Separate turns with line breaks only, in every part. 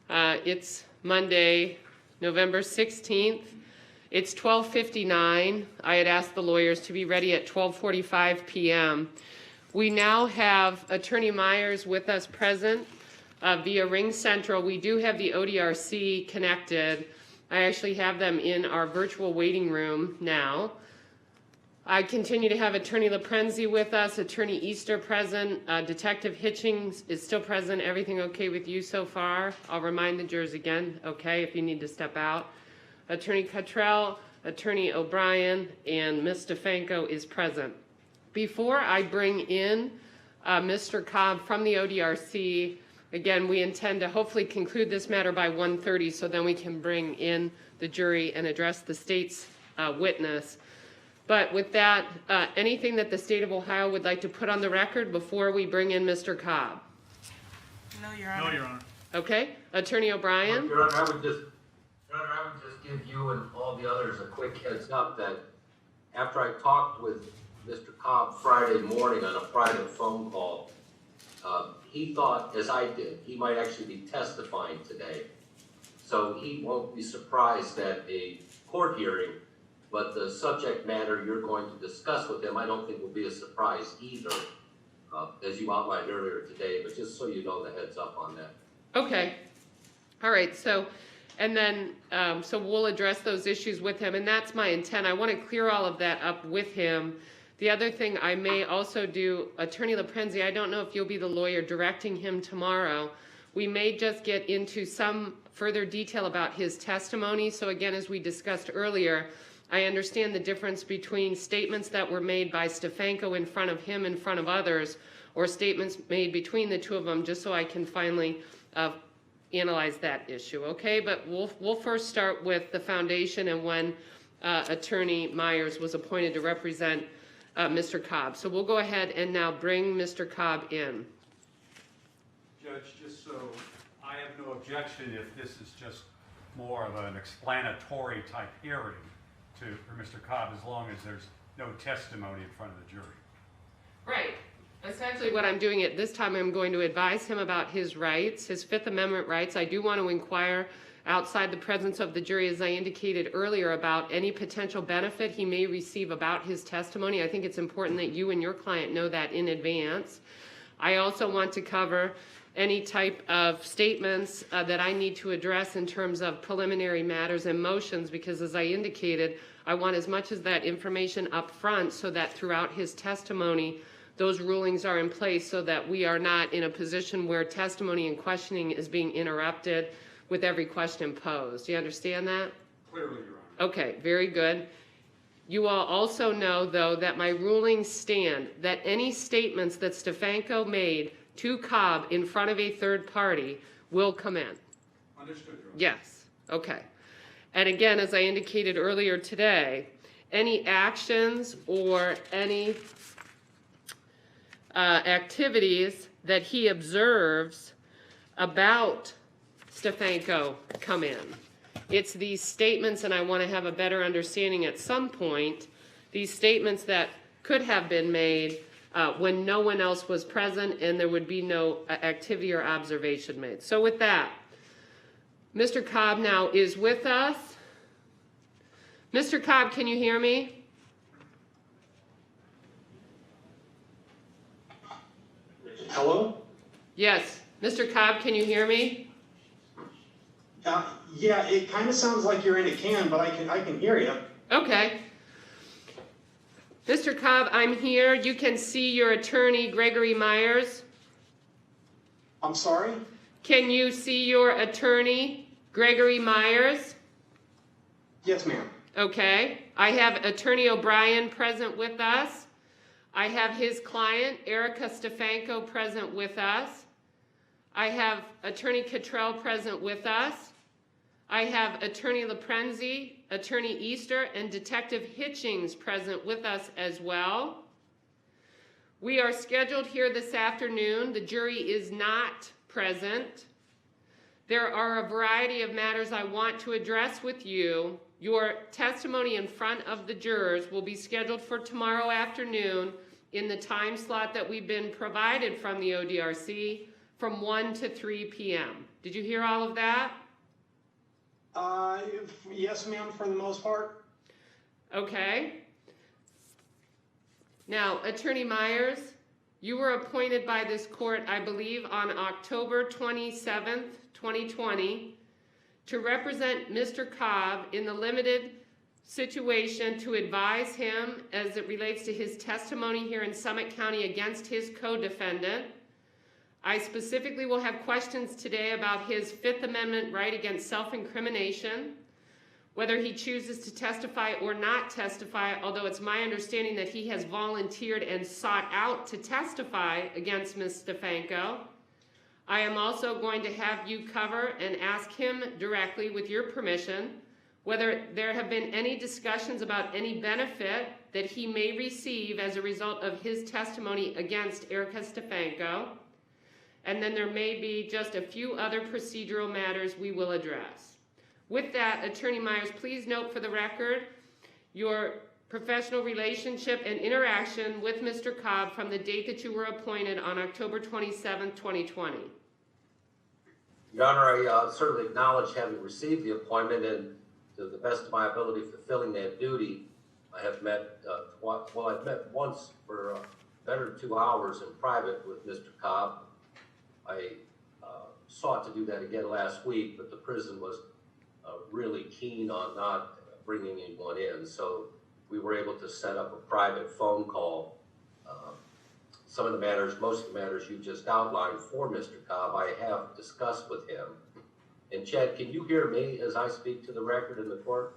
It's Monday, November 16th. It's 12:59. I had asked the lawyers to be ready at 12:45 p.m. We now have Attorney Myers with us present via Ring Central. We do have the ODRC connected. I actually have them in our virtual waiting room now. I continue to have Attorney LaPrenzi with us, Attorney Easter present, Detective Hitchings is still present. Everything okay with you so far? I'll remind the jurors again, okay, if you need to step out. Attorney Cottrell, Attorney O'Brien, and Ms. Stefanko is present. Before I bring in Mr. Cobb from the ODRC, again, we intend to hopefully conclude this matter by 1:30 so then we can bring in the jury and address the state's witness. But with that, anything that the state of Ohio would like to put on the record before we bring in Mr. Cobb?
No, Your Honor.
No, Your Honor.
Okay. Attorney O'Brien?
Your Honor, I would just give you and all the others a quick heads up that after I talked with Mr. Cobb Friday morning on a private phone call, he thought, as I did, he might actually be testifying today. So he won't be surprised at a court hearing, but the subject matter you're going to discuss with him, I don't think will be a surprise either, as you outlined earlier today, but just so you know the heads up on that.
Okay. All right. So, and then, so we'll address those issues with him, and that's my intent. I want to clear all of that up with him. The other thing I may also do, Attorney LaPrenzi, I don't know if you'll be the lawyer directing him tomorrow. We may just get into some further detail about his testimony. So again, as we discussed earlier, I understand the difference between statements that were made by Stefanko in front of him, in front of others, or statements made between the two of them, just so I can finally analyze that issue, okay? But we'll first start with the foundation and when Attorney Myers was appointed to represent Mr. Cobb. So we'll go ahead and now bring Mr. Cobb in.
Judge, just so I have no objection if this is just more of an explanatory type hearing for Mr. Cobb, as long as there's no testimony in front of the jury.
Right. Essentially what I'm doing at this time, I'm going to advise him about his rights, his Fifth Amendment rights. I do want to inquire outside the presence of the jury, as I indicated earlier, about any potential benefit he may receive about his testimony. I think it's important that you and your client know that in advance. I also want to cover any type of statements that I need to address in terms of preliminary matters and motions, because as I indicated, I want as much of that information up front so that throughout his testimony, those rulings are in place so that we are not in a position where testimony and questioning is being interrupted with every question posed. Do you understand that?
Clearly, Your Honor.
Okay, very good. You all also know, though, that my rulings stand that any statements that Stefanko made to Cobb in front of a third party will come in.
Understood, Your Honor.
Yes, okay. And again, as I indicated earlier today, any actions or any activities that he observes about Stefanko come in. It's these statements, and I want to have a better understanding at some point, these statements that could have been made when no one else was present and there would be no activity or observation made. So with that, Mr. Cobb now is with us. Mr. Cobb, can you hear me?
Hello?
Yes. Mr. Cobb, can you hear me?
Yeah, it kind of sounds like you're in a can, but I can hear you.
Okay. Mr. Cobb, I'm here. You can see your attorney, Gregory Myers.
I'm sorry?
Can you see your attorney, Gregory Myers?
Yes, ma'am.
Okay. I have Attorney O'Brien present with us. I have his client, Erica Stefanko, present with us. I have Attorney Cottrell present with us. I have Attorney LaPrenzi, Attorney Easter, and Detective Hitchings present with us as well. We are scheduled here this afternoon. The jury is not present. There are a variety of matters I want to address with you. Your testimony in front of the jurors will be scheduled for tomorrow afternoon in the time slot that we've been provided from the ODRC from 1 to 3 p.m. Did you hear all of that?
Yes, ma'am, for the most part.
Okay. Now, Attorney Myers, you were appointed by this court, I believe, on October 27th, 2020, to represent Mr. Cobb in the limited situation to advise him as it relates to his testimony here in Summit County against his co-defendant. I specifically will have questions today about his Fifth Amendment right against self-incrimination, whether he chooses to testify or not testify, although it's my understanding that he has volunteered and sought out to testify against Ms. Stefanko. I am also going to have you cover and ask him directly, with your permission, whether there have been any discussions about any benefit that he may receive as a result of his testimony against Erica Stefanko. And then there may be just a few other procedural matters we will address. With that, Attorney Myers, please note for the record your professional relationship and interaction with Mr. Cobb from the date that you were appointed on October 27, 2020.
Your Honor, I certainly acknowledge having received the appointment and to the best of my ability fulfilling that duty. I have met, I've met once for better than 2 hours in private with Mr. Cobb. I sought to do that again last week, but the prison was really keen on not bringing anyone in, so we were able to set up a private phone call. Some of the matters, most of the matters you just outlined for Mr. Cobb, I have discussed with him. And Chad, can you hear me as I speak to the record in the court?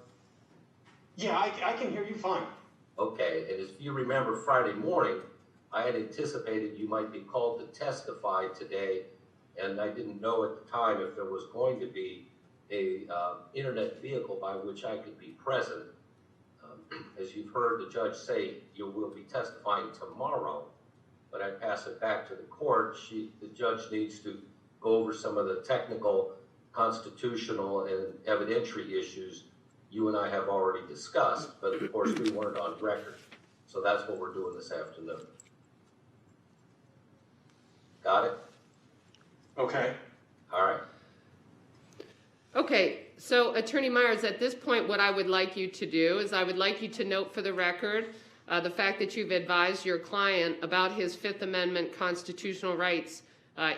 Yeah, I can hear you fine.
Okay, and if you remember Friday morning, I had anticipated you might be called to testify today, and I didn't know at the time if there was going to be a internet vehicle by which I could be present. As you've heard the judge say, you will be testifying tomorrow, but I pass it back to the court. The judge needs to go over some of the technical, constitutional, and evidentiary issues you and I have already discussed, but of course we weren't on record. So that's what we're doing this afternoon. Got it?
Okay.
All right.
Okay, so Attorney Myers, at this point, what I would like you to do is I would like you to note for the record the fact that you've advised your client about his Fifth Amendment constitutional rights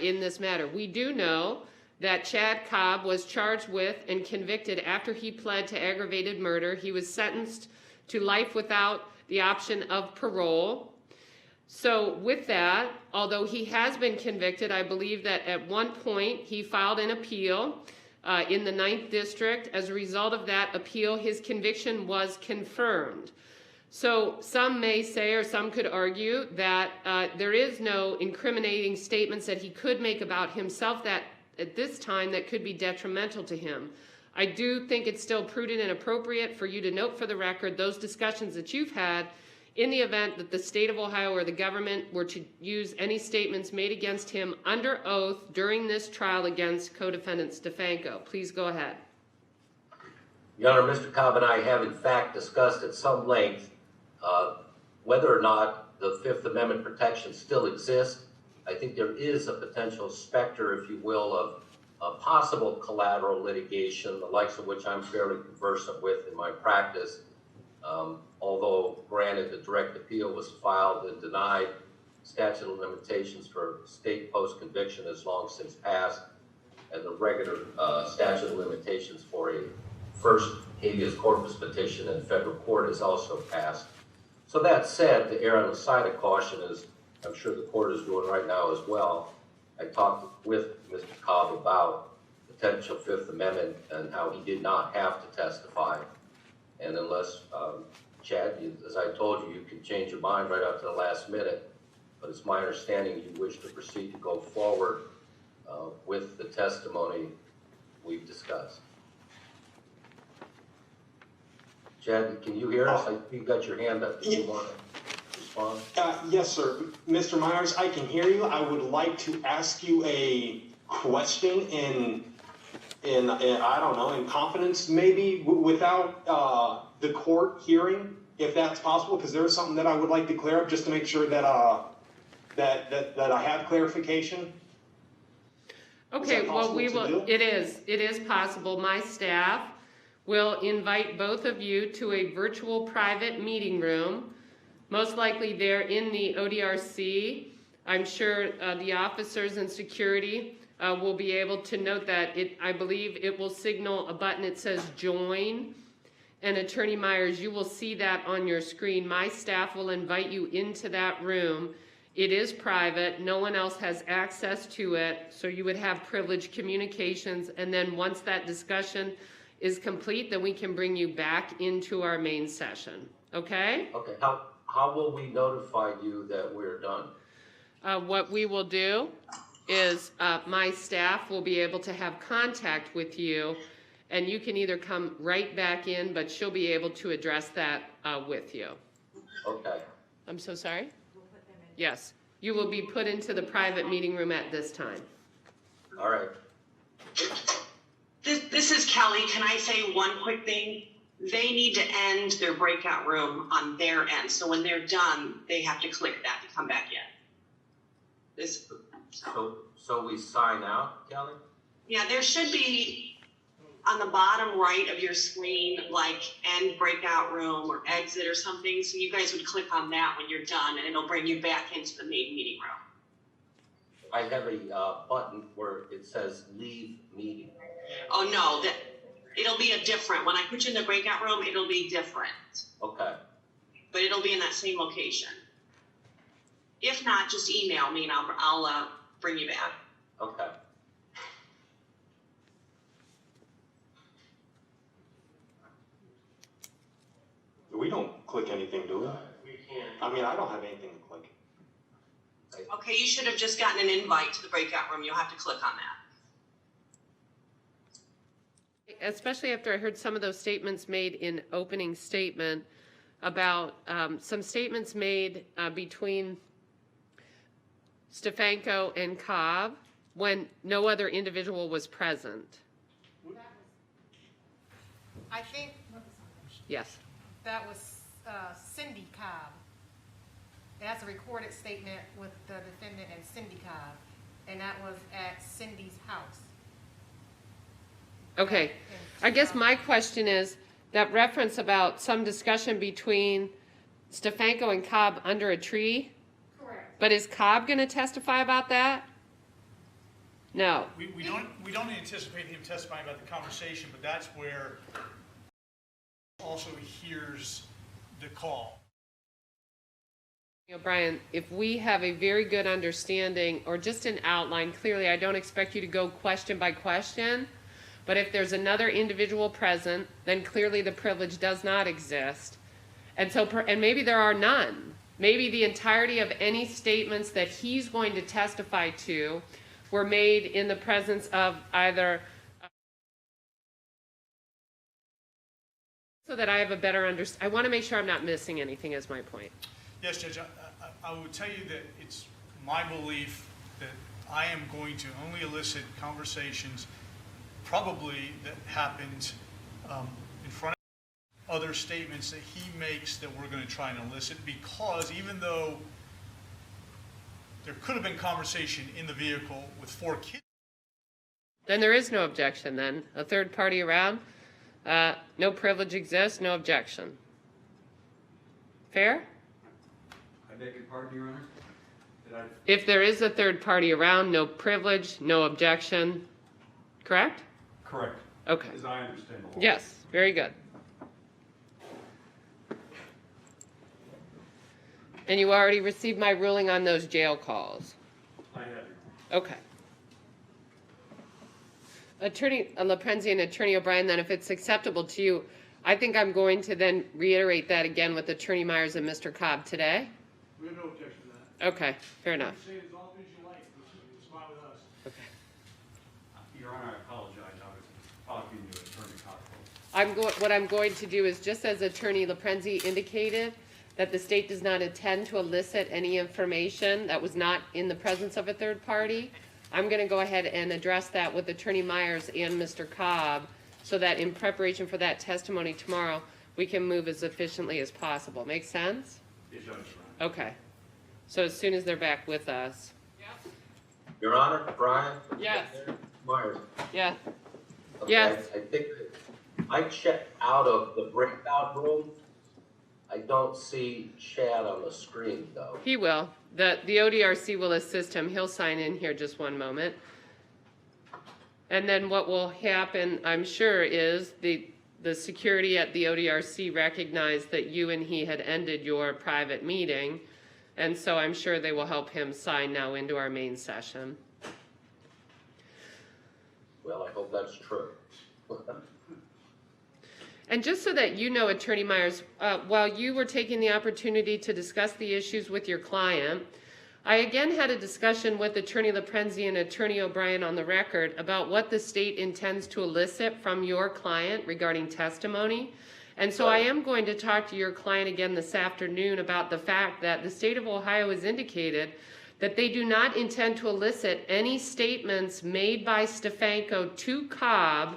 in this matter. We do know that Chad Cobb was charged with and convicted after he pled to aggravated murder. He was sentenced to life without the option of parole. So with that, although he has been convicted, I believe that at one point he filed an appeal in the 9th District. As a result of that appeal, his conviction was confirmed. So some may say, or some could argue, that there is no incriminating statements that he could make about himself that at this time that could be detrimental to him. I do think it's still prudent and appropriate for you to note for the record those discussions that you've had in the event that the state of Ohio or the government were to use any statements made against him under oath during this trial against co-defendant Stefanko. Please go ahead.
Your Honor, Mr. Cobb and I have in fact discussed at some length whether or not the Fifth Amendment protection still exists. I think there is a potential specter, if you will, of possible collateral litigation, the likes of which I'm fairly conversant with in my practice. Although, granted, the direct appeal was filed and denied, statute of limitations for state post-conviction has long since passed, and the regular statute of limitations for a first habeas corpus petition in federal court has also passed. So that said, to err on the side of caution, as I'm sure the court is doing right now as well, I talked with Mr. Cobb about potential Fifth Amendment and how he did not have to testify. And unless, Chad, as I told you, you can change your mind right up to the last minute, but it's my understanding you wish to proceed to go forward with the testimony we've discussed. Chad, can you hear us? You got your hand up. Do you want to respond?
Yes, sir. Mr. Myers, I can hear you. I would like to ask you a question in I don't know, in confidence maybe, without the court hearing, if that's possible, because there's something that I would like to clear up just to make sure that that I have clarification.
Okay, well,
possible
we
to
will,
do?
it is possible. My staff will invite both of you to a virtual private meeting room. Most likely they're in the ODRC. I'm sure the officers and security will be able to note that. I believe it will signal a button that says join. And Attorney Myers, you will see that on your screen. My staff will invite you into that room. It is private, no one else has access to it, so you would have privileged communications, and then once that discussion is complete, then we can bring you back into our main session, okay?
Okay, how will we notify you that we're done?
What we will do is my staff will be able to have contact with you, and you can either come right back in, but she'll be able to address that with you.
Okay,
I'm so sorry? Yes, you will be put into the private meeting room at this time.
all right.
This is Kelly. Can I say one quick thing? They need to end their breakout room on their end. So when they're done, they have to click that to come back in.
So we sign out, Kelly?
Yeah, there should be on the bottom right of your screen, like end breakout room or exit or something. So you guys would click on that when you're done and it'll bring you back into the main meeting room.
I have a button where it says leave meeting.
Oh no, it'll be a different, when I put you in the breakout room, it'll be different,
Okay,
but it'll be in that same location. If not, just email me and I'll bring you back.
okay.
We don't click anything, do we?
We can't.
I mean, I don't have anything to click.
Okay, you should have just gotten an invite to the breakout room. You'll have to click on that.
Especially after I heard some of those statements made in opening statement about some statements made between Stefanko and Cobb when no other individual was present.
I think
Yes.
that was Cindy Cobb. That's a recorded statement with the defendant and Cindy Cobb, and that was at Cindy's house.
Okay. I guess my question is that reference about some discussion between Stefanko and Cobb under a tree.
Correct.
But is Cobb going to testify about that? No.
We don't anticipate him testifying about the conversation, but that's where also hears the call.
Brian, if we have a very good understanding or just an outline, clearly I don't expect you to go question by question, but if there's another individual present, then clearly the privilege does not exist. And so, and maybe there are none. Maybe the entirety of any statements that he's going to testify to were made in the presence of either, so that I have a better understanding. I want to make sure I'm not missing anything is my point.
Yes, Judge, I would tell you that it's my belief that I am going to only elicit conversations probably that happened in front of other statements that he makes that we're going to try and elicit, because even though there could have been conversation in the vehicle with 4 kids.
Then there is no objection then. A third party around, no privilege exists, no objection. Fair?
I beg your pardon, Your Honor? Did I?
If there is a third party around, no privilege, no objection, correct?
Correct,
Okay.
as I understand the law.
Yes, very good. And you already received my ruling on those jail calls.
I have you.
Okay. Attorney LaPrenzi and Attorney O'Brien, then if it's acceptable to you, I think I'm going to then reiterate that again with Attorney Myers and Mr. Cobb today.
We have no objection to that.
Okay, fair enough.
Say it as often as you like, it's fine with us.
Okay.
Your Honor, I apologize. I was talking to Attorney Cobb.
What I'm going to do is, just as Attorney LaPrenzi indicated, that the state does not intend to elicit any information that was not in the presence of a third party. I'm going to go ahead and address that with Attorney Myers and Mr. Cobb, so that in preparation for that testimony tomorrow, we can move as efficiently as possible. Make sense?
Yes, Your Honor.
Okay. So as soon as they're back with us.
Your Honor, Brian?
Yes.
Myers?
Yeah.
Okay,
Yes.
I think I checked out of the breakout room. I don't see Chad on the screen, though.
He will. The ODRC will assist him. He'll sign in here just one moment. And then what will happen, I'm sure, is the security at the ODRC recognized that you and he had ended your private meeting. And so I'm sure they will help him sign now into our main session.
Well, I hope that's true.
And just so that you know, Attorney Myers, while you were taking the opportunity to discuss the issues with your client, I again had a discussion with Attorney Loprenzi and Attorney O'Brien on the record about what the state intends to elicit from your client regarding testimony. And so I am going to talk to your client again this afternoon about the fact that the state of Ohio has indicated that they do not intend to elicit any statements made by Stefanko to Cobb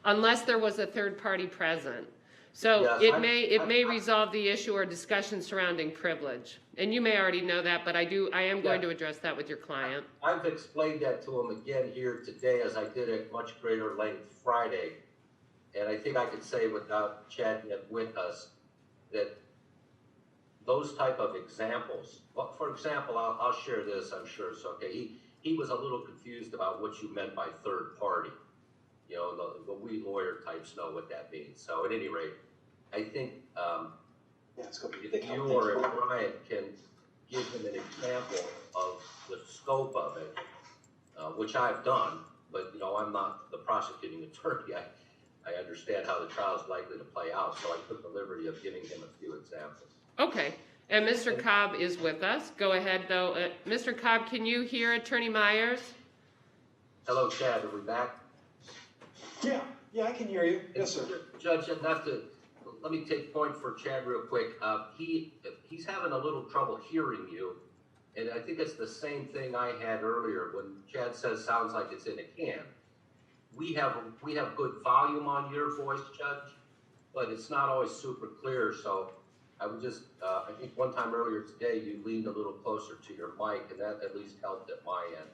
unless there was a third party present. So
Yes,
it may resolve the issue or discussion surrounding privilege. And you may already know that, but I am going to address that with your client.
I've explained that to him again here today, as I did at much greater length Friday. And I think I could say without Chad yet with us, that those type of examples, well, for example, I'll share this, I'm sure it's okay. He was a little confused about what you meant by third party. You know, the we lawyer types know what that means. So at any rate, I think if you or Brian can give him an example of the scope of it, which I've done, but you know, I'm not the prosecuting attorney. I understand how the trial is likely to play out, so I took the liberty of giving him a few examples.
Okay, and Mr. Cobb is with us. Go ahead, though. Mr. Cobb, can you hear Attorney Myers?
Hello, Chad, are we back?
Yeah, I can hear you. Yes, sir.
Judge, let me take point for Chad real quick. He's having a little trouble hearing you, and I think it's the same thing I had earlier when Chad says sounds like it's in a can. We have good volume on your voice, Judge, but it's not always super clear. So I would just, I think one time earlier today you leaned a little closer to your mic, and that at least helped at my end.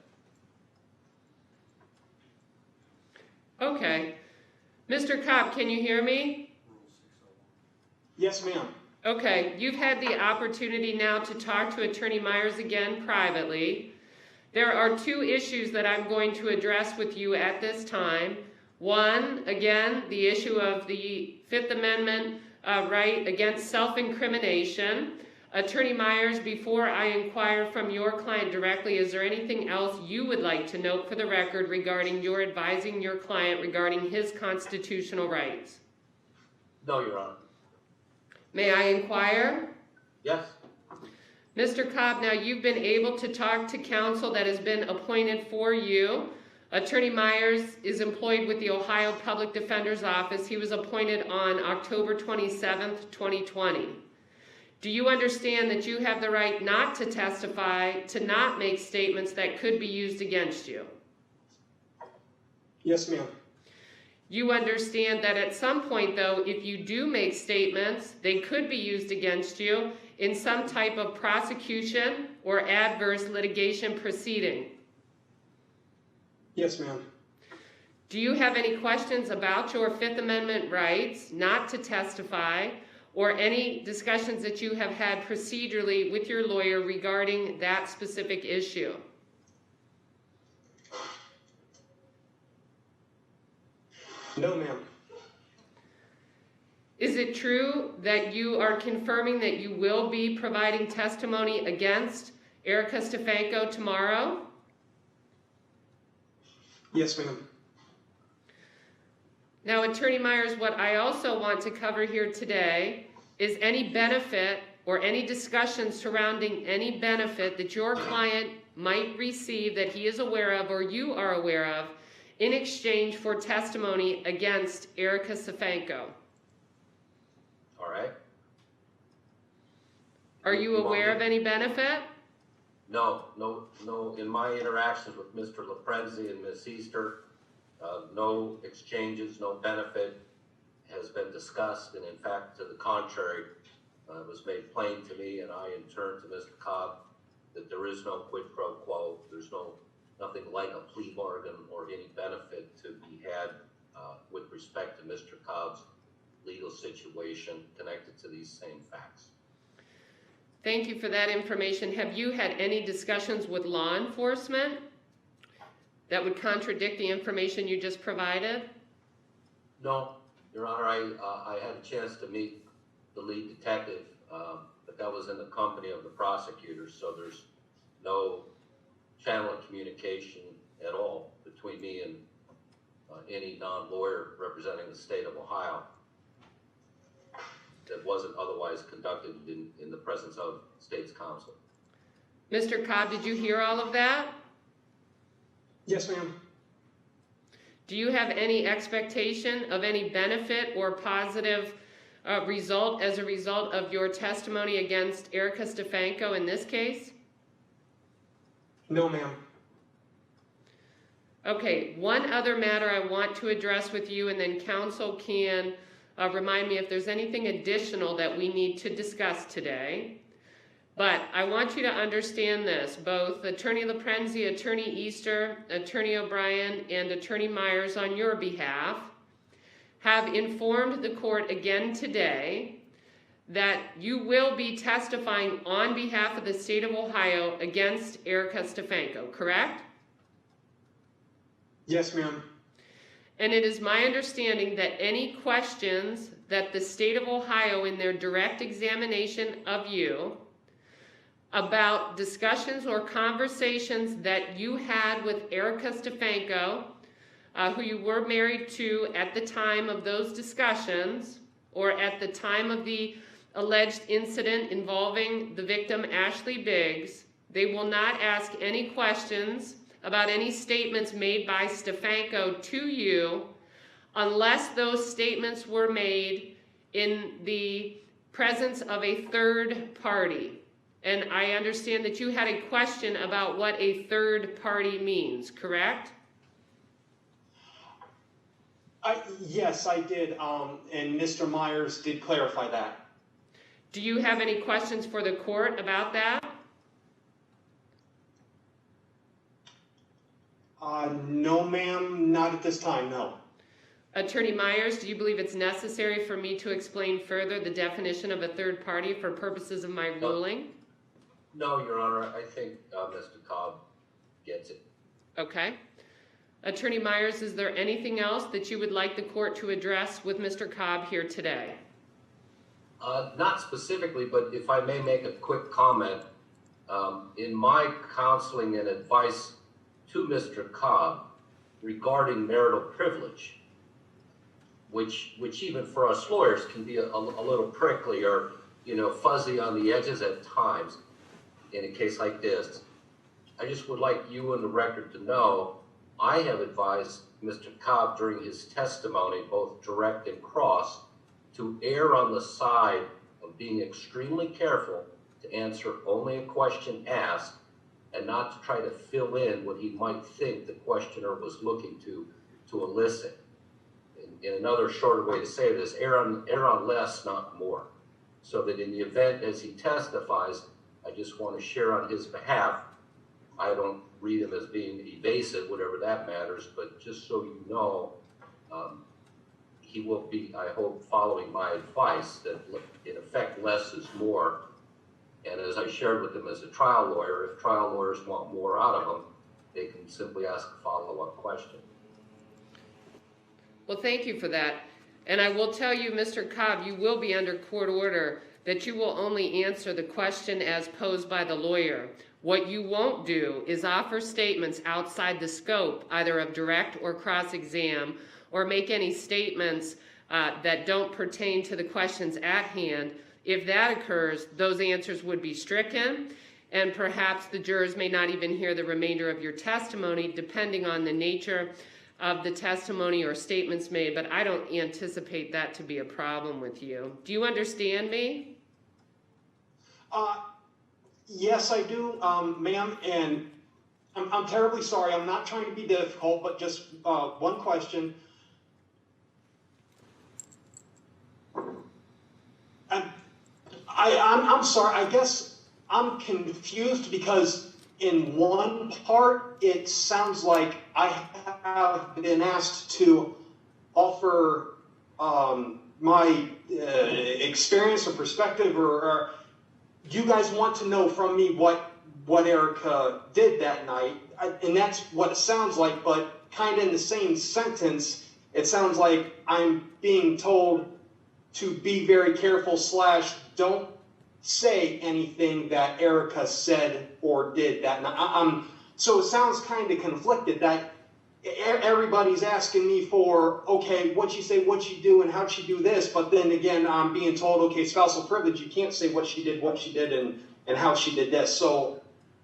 Okay. Mr. Cobb, can you hear me?
Yes, ma'am.
Okay, you've had the opportunity now to talk to Attorney Myers again privately. There are two issues that I'm going to address with you at this time. One, again, the issue of the Fifth Amendment right against self-incrimination. Attorney Myers, before I inquire from your client directly, is there anything else you would like to note for the record regarding your advising your client regarding his constitutional rights?
No, Your Honor.
May I inquire?
Yes.
Mr. Cobb, now you've been able to talk to counsel that has been appointed for you. Attorney Myers is employed with the Ohio Public Defender's Office. He was appointed on October 27th, 2020. Do you understand that you have the right not to testify, to not make statements that could be used against you?
Yes, ma'am.
You understand that at some point, though, if you do make statements, they could be used against you in some type of prosecution or adverse litigation proceeding.
Yes, ma'am.
Do you have any questions about your Fifth Amendment rights not to testify, or any discussions that you have had procedurally with your lawyer regarding that specific issue?
No, ma'am.
Is it true that you are confirming that you will be providing testimony against Erica Stefanko tomorrow?
Yes, ma'am.
Now, Attorney Myers, what I also want to cover here today is any benefit or any discussion surrounding any benefit that your client might receive that he is aware of or you are aware of in exchange for testimony against Erica Stefanko.
All right.
Are you aware of any benefit?
No. In my interactions with Mr. Loprenzi and Ms. Easter, no exchanges, no benefit has been discussed, and in fact, to the contrary, it was made plain to me, and I in turn to Mr. Cobb, that there is no quid pro quo. There's no nothing like a plea bargain or any benefit to be had with respect to Mr. Cobb's legal situation connected to these same facts.
Thank you for that information. Have you had any discussions with law enforcement that would contradict the information you just provided?
No, Your Honor, I had a chance to meet the lead detective, but that was in the company of the prosecutors, so there's no channel of communication at all between me and any non-lawyer representing the state of Ohio that wasn't otherwise conducted in the presence of state's counsel.
Mr. Cobb, did you hear all of that?
Yes, ma'am.
Do you have any expectation of any benefit or positive result as a result of your testimony against Erica Stefanko in this case?
No, ma'am.
Okay, one other matter I want to address with you, and then counsel can remind me if there's anything additional that we need to discuss today. But I want you to understand this. Both Attorney LaPrenzi, Attorney Easter, Attorney O'Brien, and Attorney Myers on your behalf have informed the court again today that you will be testifying on behalf of the state of Ohio against Erica Stefanko, correct?
Yes, ma'am.
And it is my understanding that any questions that the state of Ohio in their direct examination of you about discussions or conversations that you had with Erica Stefanko, who you were married to at the time of those discussions, or at the time of the alleged incident involving the victim Ashley Biggs, they will not ask any questions about any statements made by Stefanko to you unless those statements were made in the presence of a third party. And I understand that you had a question about what a third party means, correct?
Yes, I did, and Mr. Myers did clarify that.
Do you have any questions for the court about that?
No, ma'am, not at this time, no.
Attorney Myers, do you believe it's necessary for me to explain further the definition of a third party for purposes of my ruling?
No, Your Honor, I think Mr. Cobb gets it.
Okay. Attorney Myers, is there anything else that you would like the court to address with Mr. Cobb here today?
Not specifically, but if I may make a quick comment, in my counseling and advice to Mr. Cobb regarding marital privilege, which even for us lawyers can be a little prickly or, fuzzy on the edges at times in a case like this, I just would like you and the record to know I have advised Mr. Cobb during his testimony, both direct and cross, to err on the side of being extremely careful to answer only a question asked and not to try to fill in what he might think the questioner was looking to elicit. In another shorter way to say this, err on less, not more. So that in the event as he testifies, I just want to share on his behalf, I don't read him as being evasive, whatever that matters, but just so you know, he will be, I hope, following my advice that in effect less is more. And as I shared with him as a trial lawyer, if trial lawyers want more out of him, they can simply ask a follow-up question.
Well, thank you for that. And I will tell you, Mr. Cobb, you will be under court order that you will only answer the question as posed by the lawyer. What you won't do is offer statements outside the scope, either of direct or cross-exam, or make any statements that don't pertain to the questions at hand. If that occurs, those answers would be stricken, and perhaps the jurors may not even hear the remainder of your testimony, depending on the nature of the testimony or statements made, but I don't anticipate that to be a problem with you. Do you understand me?
Yes, I do, ma'am, and I'm terribly sorry. I'm not trying to be difficult, but just one question. I'm sorry. I guess I'm confused because in one part, it sounds like I have been asked to offer my experience or perspective, or you guys want to know from me what Erica did that night, and that's what it sounds like, but kind of in the same sentence, it sounds like I'm being told to be very careful / don't say anything that Erica said or did that night. So it sounds kind of conflicted that everybody's asking me for, okay, what'd she say, what'd she do, and how'd she do this? But then again, I'm being told, okay, spousal privilege, you can't say what she did, and how she did this. So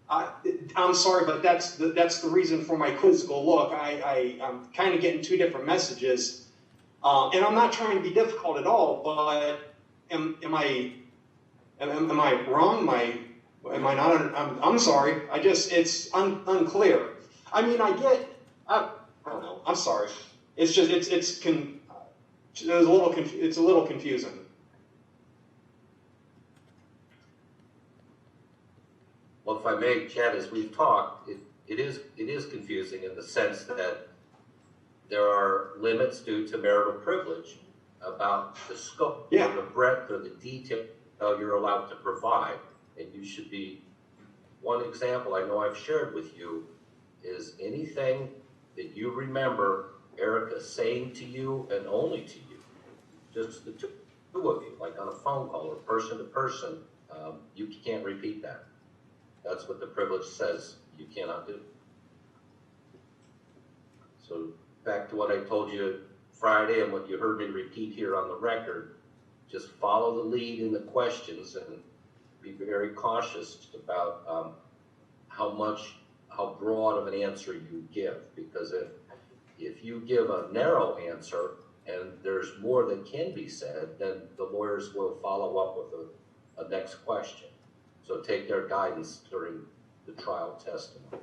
I'm sorry, but that's the reason for my quizzical look. I'm kind of getting two different messages. And I'm not trying to be difficult at all, but am I wrong? Am I not? I'm sorry. It's unclear. I mean, I don't know. I'm sorry. It's just it's a little confusing.
Well, if I may, Chad, as we've talked, it is confusing in the sense that there are limits due to marital privilege about the scope,
Yeah.
or the breadth, or the detail you're allowed to provide. And you should be, one example I know I've shared with you is anything that you remember Erica saying to you and only to you, just the two of you, like on a phone call or person to person, you can't repeat that. That's what the privilege says you cannot do. So back to what I told you Friday and what you heard me repeat here on the record, just follow the lead in the questions and be very cautious about how broad of an answer you give, because if you give a narrow answer and there's more that can be said, then the lawyers will follow up with a next question. So take their guidance during the trial testimony.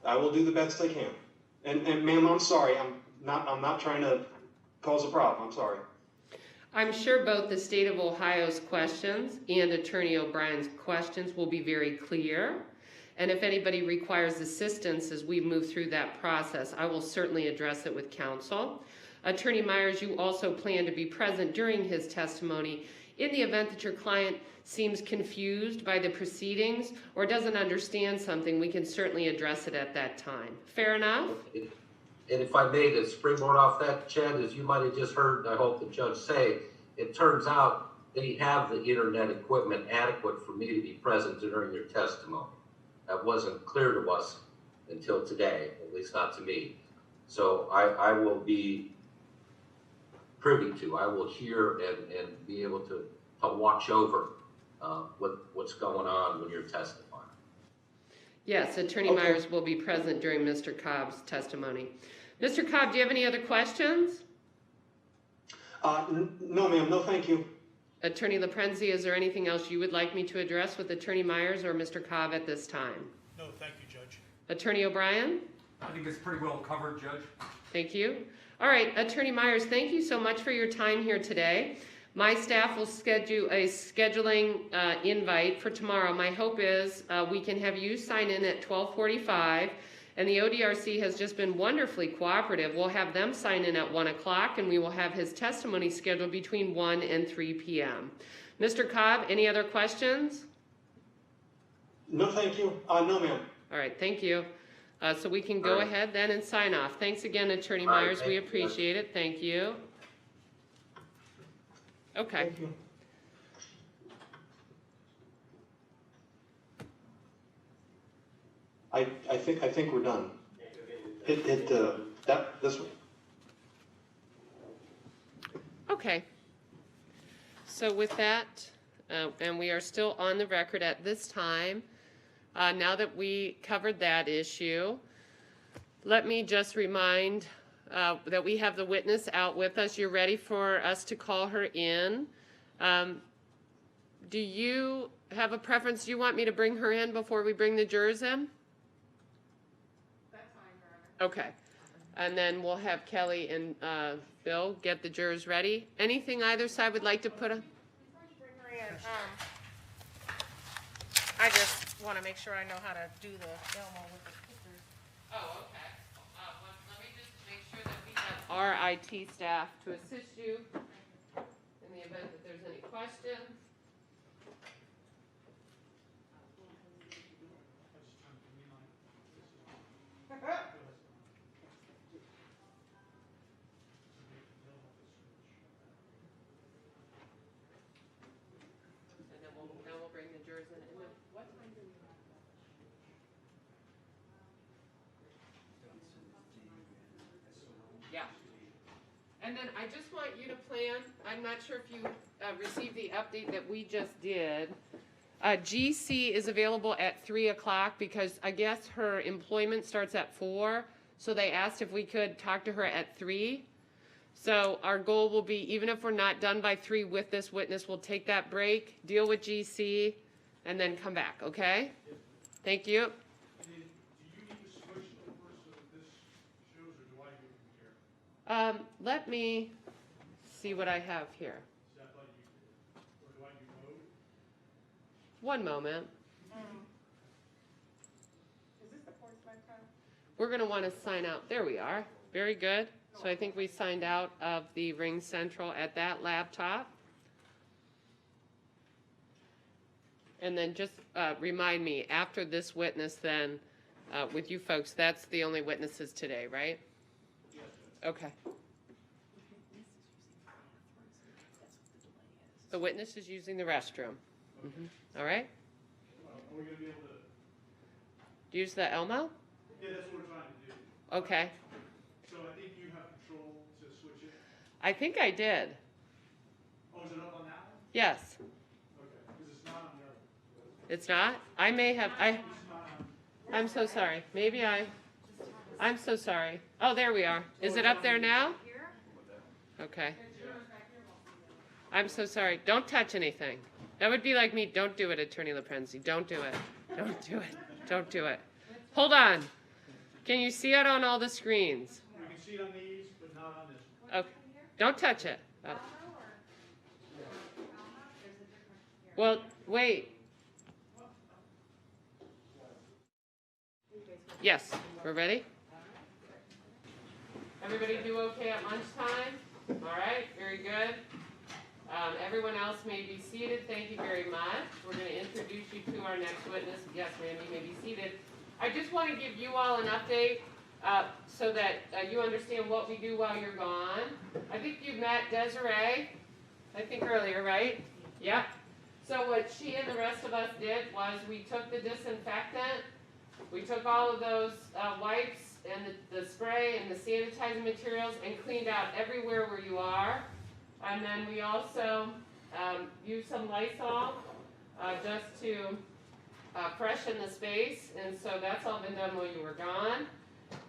I will do the best I can. And ma'am, I'm sorry. I'm not trying to cause a problem. I'm sorry.
I'm sure both the state of Ohio's questions and Attorney O'Brien's questions will be very clear. And if anybody requires assistance as we move through that process, I will certainly address it with counsel. Attorney Myers, you also plan to be present during his testimony in the event that your client seems confused by the proceedings or doesn't understand something. We can certainly address it at that time. Fair enough?
And if I may, to springboard off that, Chad, as you might have just heard, I hope the judge say, it turns out they have the internet equipment adequate for me to be present during your testimony. That wasn't clear to us until today, at least not to me. So I will be privy to, I will hear and be able to watch over what's going on when you're testifying.
Yes, Attorney Myers will be present during Mr. Cobb's testimony. Mr. Cobb, do you have any other questions?
No, ma'am. No, thank you.
Attorney LaPrenzi, is there anything else you would like me to address with Attorney Myers or Mr. Cobb at this time?
No, thank you, Judge.
Attorney O'Brien?
I think it's pretty well covered, Judge.
Thank you. All right, Attorney Myers, thank you so much for your time here today. My staff will schedule a scheduling invite for tomorrow. My hope is we can have you sign in at 12:45, and the ODRC has just been wonderfully cooperative. We'll have them sign in at 1 o'clock, and we will have his testimony scheduled between 1 and 3 p.m. Mr. Cobb, any other questions?
No, thank you. No, ma'am.
All right, thank you. So we can go ahead then and sign off. Thanks again, Attorney Myers. We appreciate it. Thank you. Okay.
Thank you. I think we're done. This one.
Okay. So with that, and we are still on the record at this time, now that we covered that issue, let me just remind that we have the witness out with us. You're ready for us to call her in. Do you have a preference? Do you want me to bring her in before we bring the jurors in?
That's fine, Your Honor.
Okay. And then we'll have Kelly and Bill get the jurors ready. Anything either side would like to put on?
Before you bring her in, I just wanna make sure I know how to do the Elmo with the pictures.
Oh, okay. Let me just make sure that we have our IT staff to assist you in the event that there's any questions. And then we'll bring the jurors in. And then what time do we have? Yeah. And then I just want you to plan, I'm not sure if you received the update that we just did. GC is available at 3 o'clock because I guess her employment starts at 4. So they asked if we could talk to her at 3. So our goal will be, even if we're not done by 3 with this witness, we'll take that break, deal with GC, and then come back, okay? Thank you.
Do you need to switch over so that this shows, or do I do it from here?
Let me see what I have here.
Is that like you, or do I do mode?
One moment.
Is this the Portsmouth time?
We're going to want to sign out. There we are. Very good. So I think we signed out of the Ring Central at that laptop. And then just remind me, after this witness then, with you folks, that's the only witnesses today, right?
Yes.
Okay. The witness is using the restroom. All right?
Are we gonna be able to?
Use the Elmo?
Yeah, that's what we're trying to do.
Okay.
So I think you have control to switch it.
I think I did.
Oh, is it up on that one?
Yes.
Okay, because it's not on the other.
It's not? I may have,
It's not on.
I'm so sorry. Maybe I'm so sorry. Oh, there we are. Is it up there now? Okay. I'm so sorry. Don't touch anything. That would be like me. Don't do it, Attorney LaPrenzi. Don't do it. Don't do it. Don't do it. Hold on. Can you see it on all the screens?
We can see it on these, but not on this one.
Okay. Don't touch it. Oh. Well, wait. Yes, we're ready? Everybody do okay at lunchtime? All right, very good. Everyone else may be seated. Thank you very much. We're going to introduce you to our next witness. Yes, ma'am, you may be seated. I just want to give you all an update so that you understand what we do while you're gone. I think you met Desiree, I think earlier, right? Yep. So what she and the rest of us did was we took the disinfectant, we took all of those wipes and the spray and the sanitizing materials and cleaned out everywhere where you are. And then we also used some Lysol just to freshen the space. And so that's all been done while you were gone.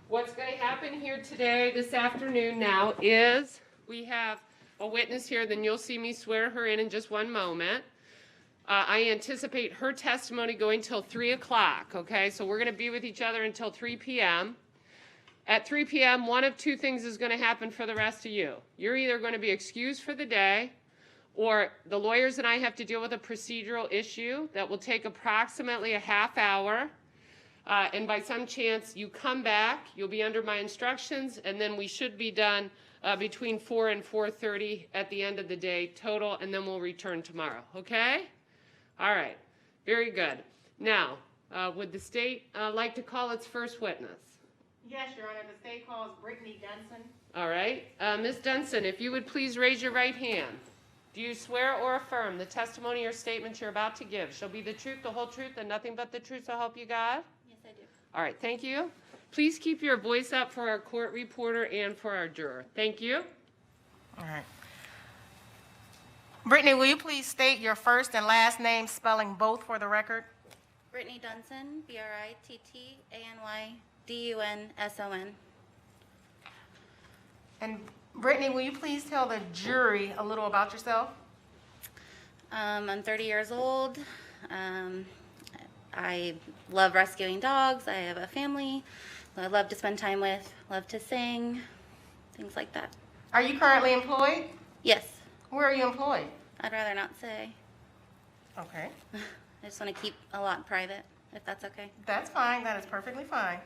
What's going to happen here today, this afternoon now, is we have a witness here. Then you'll see me swear her in just one moment. I anticipate her testimony going till 3 o'clock, okay? So we're going to be with each other until 3 p.m. At 3 p.m., one of two things is going to happen for the rest of you. You're either going to be excused for the day, or the lawyers and I have to deal with a procedural issue that will take approximately a half hour. And by some chance, you come back, you'll be under my instructions, and then we should be done between 4 and 4:30 at the end of the day total, and then we'll return tomorrow, okay? All right, very good. Now, would the state like to call its first witness?
Yes, Your Honor, the state calls Brittany Dunson.
All right, Ms. Dunson, if you would please raise your right hand. Do you swear or affirm the testimony or statement you're about to give shall be the truth, the whole truth, and nothing but the truth, so help you God?
Yes, I do.
All right, thank you. Please keep your voice up for our court reporter and for our juror. Thank you.
All right. Brittany, will you please state your first and last name, spelling both for the record?
Brittany Dunson, BrittanyDunson.
And Brittany, will you please tell the jury a little about yourself?
I'm 30 years old. I love rescuing dogs. I have a family who I love to spend time with, love to sing, things like that.
Are you currently employed?
Yes,
Where are you employed?
I'd rather not say.
Okay.
I just want to keep a lot private. if that's okay.
That's fine, that is perfectly fine.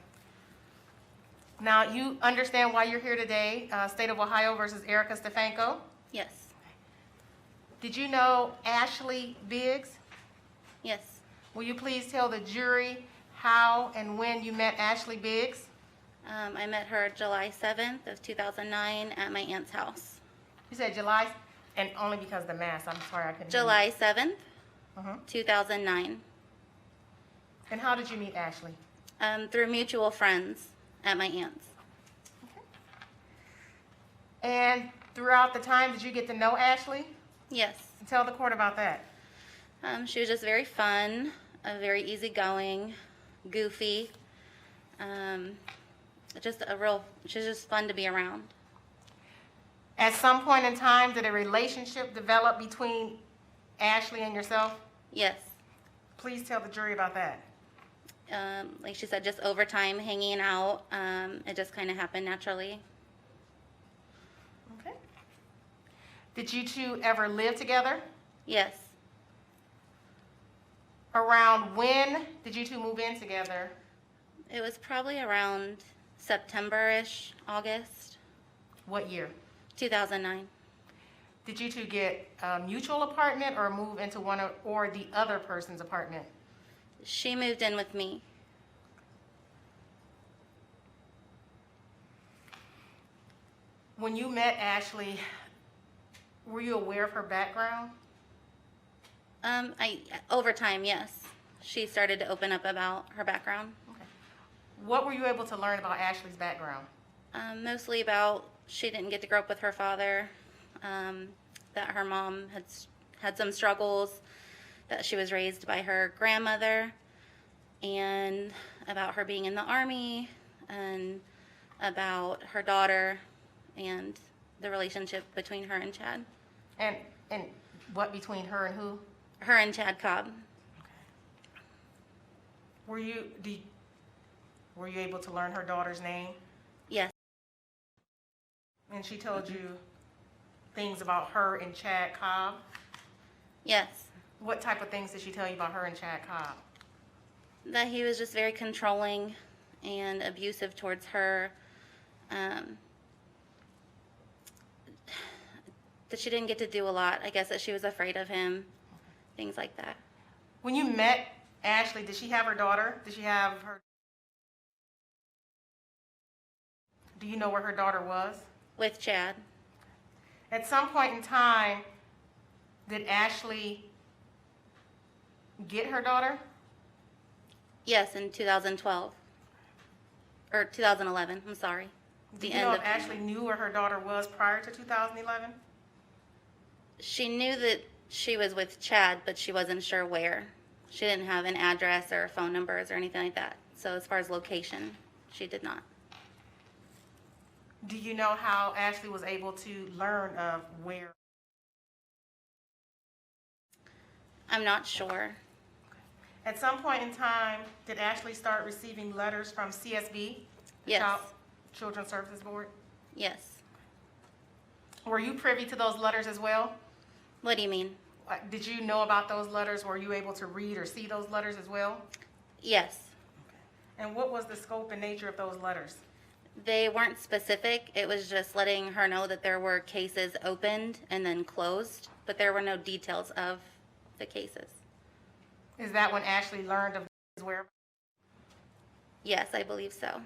Now, you understand why you're here today, State of Ohio versus Erica Stefanko.
Yes.
Did you know Ashley Biggs?
Yes.
Will you please tell the jury how and when you met Ashley Biggs?
I met her July 7th of 2009 at my aunt's house.
You said July, and only because of the mask, I'm sorry I couldn't hear you.
July 7th,
Mhm.
2009.
And how did you meet Ashley?
Through mutual friends at my aunt's.
And throughout the time, did you get to know Ashley?
Yes.
Tell the court about that.
She was just very fun, very easygoing, goofy. She was just fun to be around.
At some point in time, did a relationship develop between Ashley and yourself?
Yes.
Please tell the jury about that.
Like she said, just over time, hanging out. It just kind of happened naturally.
Okay. Did you two ever live together?
Yes.
Around when did you two move in together?
It was probably around September-ish, August,
What year?
2009.
Did you two get a mutual apartment or move into one or the other person's apartment?
She moved in with me.
When you met Ashley, were you aware of her background?
Over time, yes. She started to open up about her background.
Okay. What were you able to learn about Ashley's background?
Mostly about she didn't get to grow up with her father, that her mom had some struggles, that she was raised by her grandmother, and about her being in the Army, and about her daughter and the relationship between her and Chad.
And what between her and who?
Her and Chad Cobb.
Were you able to learn her daughter's name?
Yes.
And she told you things about her and Chad Cobb?
Yes.
What type of things did she tell you about her and Chad Cobb?
That he was just very controlling and abusive towards her. That she didn't get to do a lot. I guess that she was afraid of him. Things like that.
When you met Ashley, did she have her daughter? Did she have her? Do you know where her daughter was?
With Chad.
At some point in time, did Ashley get her daughter?
Yes, in 2012. Or 2011, I'm sorry.
Do you know if Ashley knew where her daughter was prior to 2011?
She knew that she was with Chad, but she wasn't sure where. She didn't have an address or phone numbers or anything like that. So as far as location, she did not.
Do you know how Ashley was able to learn of where?
I'm not sure.
At some point in time, did Ashley start receiving letters from CSB?
Yes.
Children's Services Board?
Yes.
Were you privy to those letters as well?
What do you mean?
Did you know about those letters? Were you able to read or see those letters as well?
Yes.
And what was the scope and nature of those letters?
They weren't specific. It was just letting her know that there were cases opened and then closed, but there were no details of the cases.
Is that when Ashley learned of his whereabouts?
Yes, I believe so.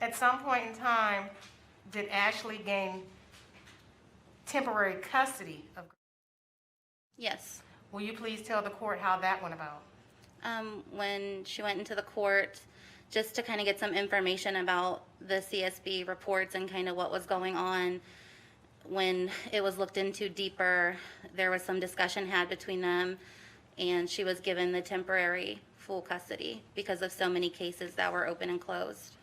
At some point in time, did Ashley gain temporary custody of?
Yes.
Will you please tell the court how that went about?
When she went into the court, just to kind of get some information about the CSB reports and kind of what was going on. When it was looked into deeper, there was some discussion had between them, and she was given the temporary full custody because of so many cases that were open and closed.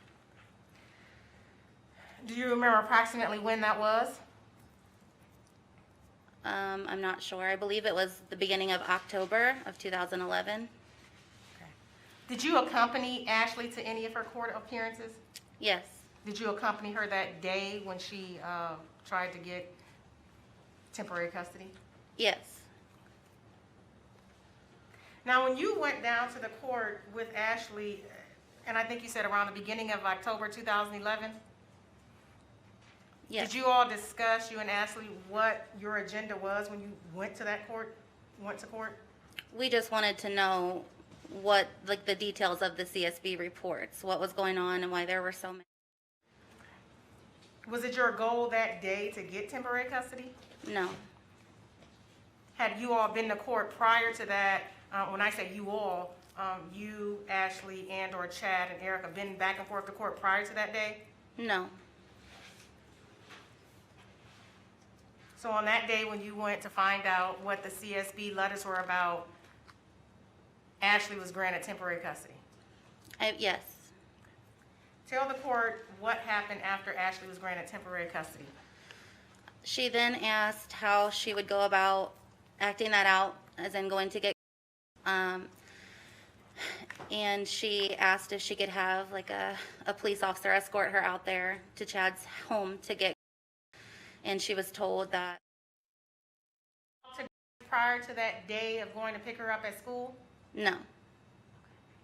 Do you remember approximately when that was?
I'm not sure. I believe it was the beginning of October of 2011.
Did you accompany Ashley to any of her court appearances?
Yes.
Did you accompany her that day when she tried to get temporary custody?
Yes.
Now, when you went down to the court with Ashley, and I think you said around the beginning of October 2011,
Yes.
did you all discuss, you and Ashley, what your agenda was when you went to court?
We just wanted to know what, like, the details of the CSB reports, what was going on and why there were so many.
Was it your goal that day to get temporary custody?
No.
Had you all been to court prior to that? When I say you all, you, Ashley, and or Chad and Erica been back and forth to court prior to that day?
No.
So on that day when you went to find out what the CSB letters were about, Ashley was granted temporary custody?
Yes.
Tell the court what happened after Ashley was granted temporary custody.
She then asked how she would go about acting that out, as in going to get, and she asked if she could have like a police officer escort her out there to Chad's home to get, and she was told that.
Prior to that day of going to pick her up at school?
No.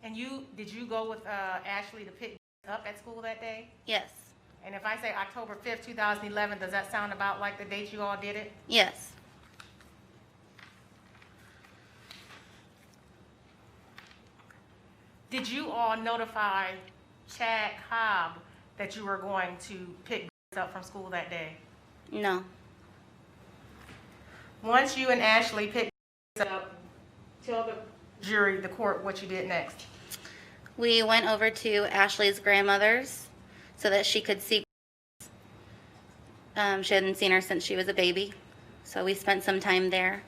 And did you go with Ashley to pick up at school that day?
Yes.
And if I say October 5th, 2011, does that sound about like the date you all did it?
Yes.
Did you all notify Chad Cobb that you were going to pick up from school that day?
No.
Once you and Ashley picked up, tell the jury, the court, what you did next.
We went over to Ashley's grandmother's so that she could see. She hadn't seen her since she was a baby, so we spent some time there.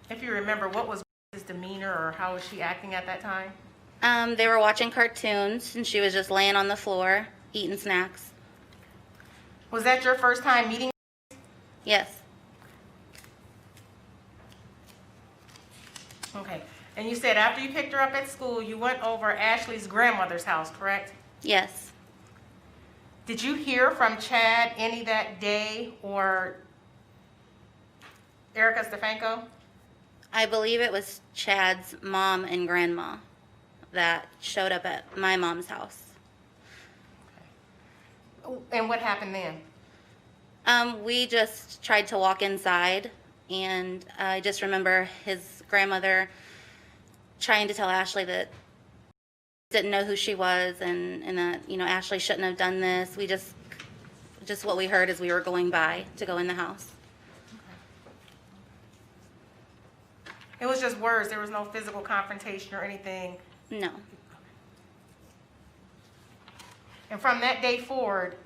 If you remember, what was his demeanor or how was she acting at that time?
They were watching cartoons, and she was just laying on the floor, eating snacks.
Was that your first time meeting?
Yes.
Okay. And you said after you picked her up at school, you went over Ashley's grandmother's house, correct?
Yes.
Did you hear from Chad any that day or Erica Stefanko?
I believe it was Chad's mom and grandma that showed up at my mom's house.
And what happened then?
We just tried to walk inside, and I just remember his grandmother trying to tell Ashley that didn't know who she was, and that, you know, Ashley shouldn't have done this. We just what we heard as we were going by to go in the house.
It was just words. There was no physical confrontation or anything.
No.
And from that day forward,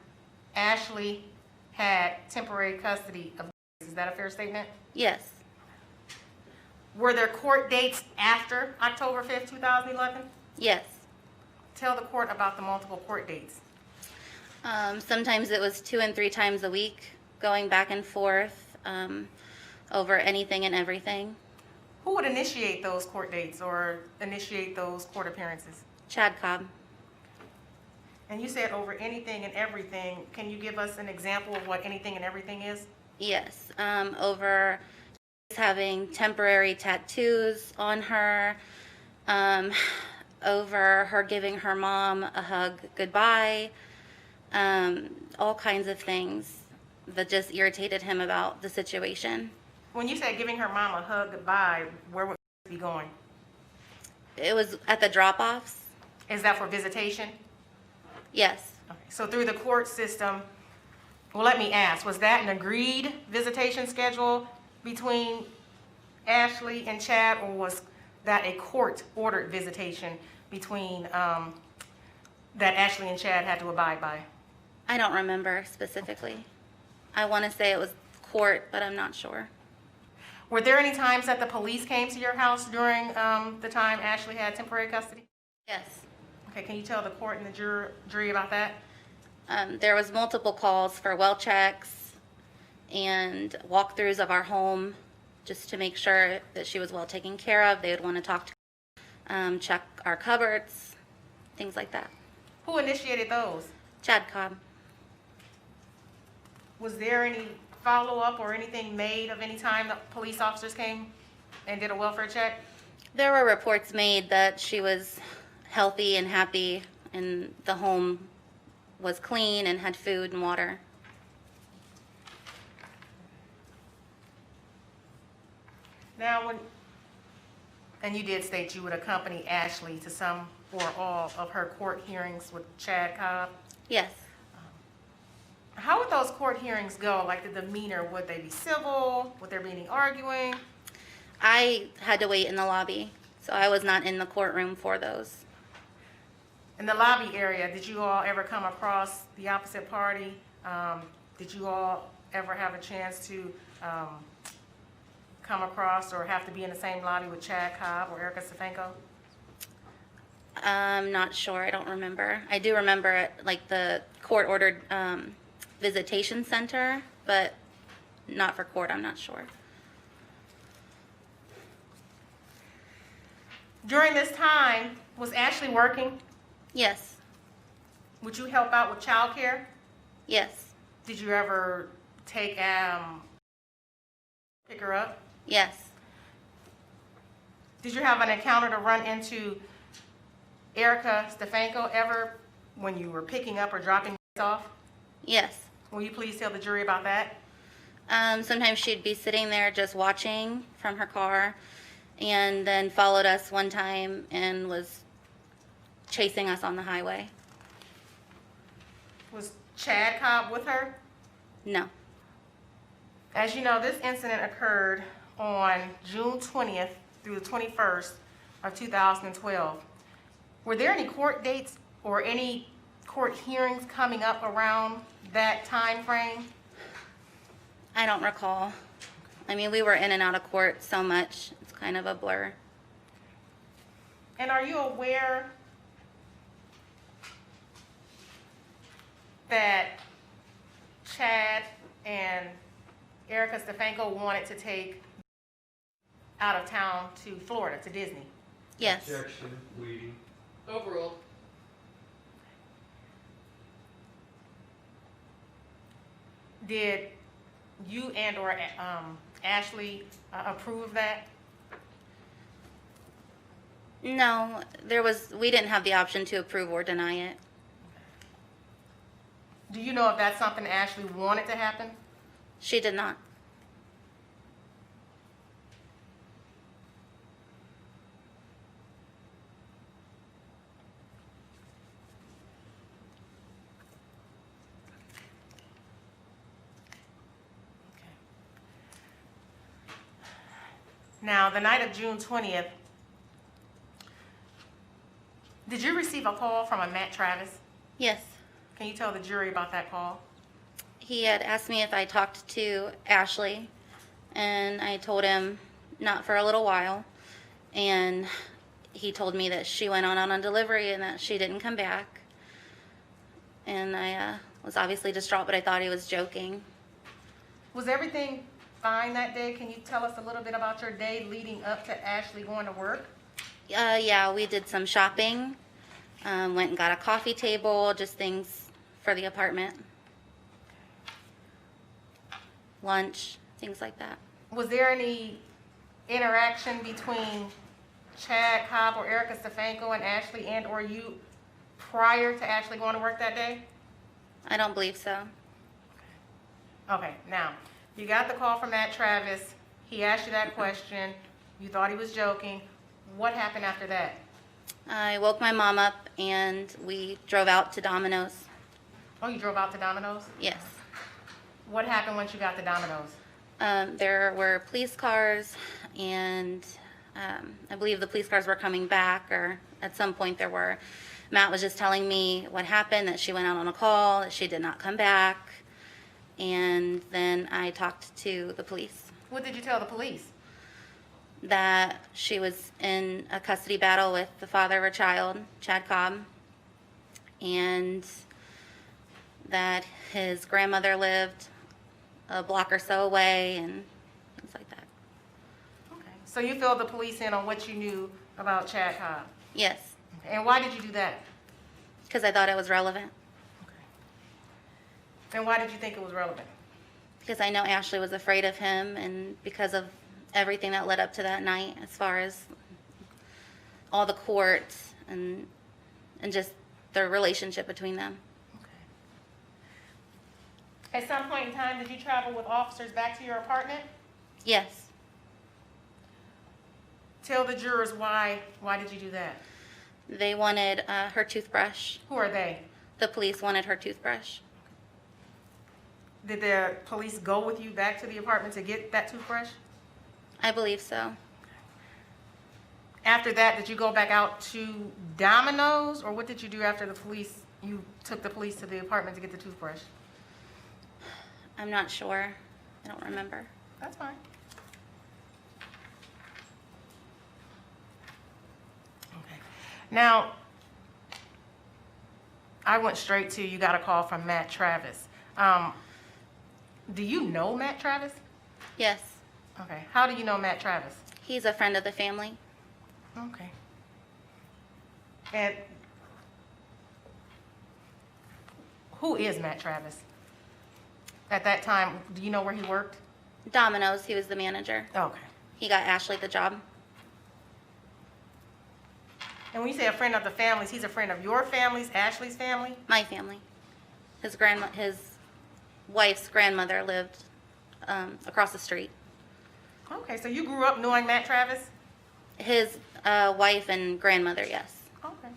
Ashley had temporary custody of. Is that a fair statement?
Yes.
Were there court dates after October 5th, 2011?
Yes.
Tell the court about the multiple court dates.
Sometimes it was 2 and 3 times a week, going back and forth over anything and everything.
Who would initiate those court dates or initiate those court appearances?
Chad Cobb.
And you said over anything and everything. Can you give us an example of what anything and everything is?
Yes. Over having temporary tattoos on her, over her giving her mom a hug goodbye, all kinds of things that just irritated him about the situation.
When you said giving her mom a hug goodbye, where would it be going?
It was at the drop-offs.
Is that for visitation?
Yes.
Okay. So through the court system, well, let me ask, was that an agreed visitation schedule between Ashley and Chad, or was that a court-ordered visitation between, that Ashley and Chad had to abide by?
I don't remember specifically. I want to say it was court, but I'm not sure.
Were there any times that the police came to your house during the time Ashley had temporary custody?
Yes.
Okay, can you tell the court and the jury about that?
There was multiple calls for well checks and walkthroughs of our home just to make sure that she was well taken care of. They would want to talk to, check our cupboards, things like that.
Who initiated those?
Chad Cobb.
Was there any follow-up or anything made of any time that police officers came and did a welfare check?
There were reports made that she was healthy and happy, and the home was clean and had food and water.
Now, and you did state you would accompany Ashley to some or all of her court hearings with Chad Cobb.
Yes.
How would those court hearings go? Like the demeanor, would they be civil? Would there be any arguing?
I had to wait in the lobby, so I was not in the courtroom for those.
In the lobby area, did you all ever come across the opposite party? Did you all ever have a chance to come across or have to be in the same lobby with Chad Cobb or Erica Stefanko?
I'm not sure. I don't remember. I do remember it, like the court-ordered visitation center, but not for court. I'm not sure.
During this time, was Ashley working?
Yes.
Would you help out with childcare?
Yes.
Did you ever take pick her up?
Yes.
Did you have an encounter to run into Erica Stefanko ever when you were picking up or dropping off?
Yes.
Will you please tell the jury about that?
Sometimes she'd be sitting there just watching from her car, and then followed us one time and was chasing us on the highway.
Was Chad Cobb with her?
No.
As you know, this incident occurred on June 20th through the 21st of 2012. Were there any court dates or any court hearings coming up around that time frame?
I don't recall. I mean, we were in and out of court so much, it's kind of a blur.
And are you aware that Chad and Erica Stefanko wanted to take out of town to Florida, to Disney?
Yes.
Objection, leading.
Overruled.
Did you and or Ashley approve of that?
No, we didn't have the option to approve or deny it.
Do you know if that's something Ashley wanted to happen?
She did not.
Now, the night of June 20th, did you receive a call from a Matt Travis?
Yes.
Can you tell the jury about that call?
He had asked me if I talked to Ashley, and I told him not for a little while. And he told me that she went on a delivery and that she didn't come back. And I was obviously distraught, but I thought he was joking.
Was everything fine that day? Can you tell us a little bit about your day leading up to Ashley going to work?
Yeah, we did some shopping, went and got a coffee table, just things for the apartment. Lunch, things like that.
Was there any interaction between Chad Cobb or Erica Stefanko and Ashley and or you prior to Ashley going to work that day?
I don't believe so.
Okay, now, you got the call from Matt Travis. He asked you that question. You thought he was joking. What happened after that?
I woke my mom up and we drove out to Domino's.
Oh, you drove out to Domino's?
Yes.
What happened once you got to Domino's?
There were police cars, and I believe the police cars were coming back, or at some point there were. Matt was just telling me what happened, that she went out on a call, that she did not come back, and then I talked to the police.
What did you tell the police?
That she was in a custody battle with the father of her child, Chad Cobb, and that his grandmother lived a block or so away and things like that.
Okay. So you filled the police in on what you knew about Chad Cobb?
Yes,
And why did you do that?
because I thought it was relevant.
And why did you think it was relevant?
Because I know Ashley was afraid of him, and because of everything that led up to that night, as far as all the courts and just the relationship between them.
At some point in time, did you travel with officers back to your apartment?
Yes,
Tell the jurors why did you do that?
they wanted her toothbrush.
Who are they?
The police wanted her toothbrush.
Did the police go with you back to the apartment to get that toothbrush?
I believe so.
After that, did you go back out to Domino's, or what did you do after you took the police to the apartment to get the toothbrush?
I'm not sure. I don't remember.
That's fine. Okay. Now, I went straight to, you got a call from Matt Travis. Do you know Matt Travis?
Yes,
Okay. How do you know Matt Travis?
he's a friend of the family.
Okay. And who is Matt Travis? At that time, do you know where he worked?
Domino's, he was the manager.
Okay.
He got Ashley the job.
And when you say a friend of the families, he's a friend of your family's, Ashley's family?
My family. His wife's grandmother lived across the street.
Okay, so you grew up knowing Matt Travis?
His wife and grandmother, yes.
Okay.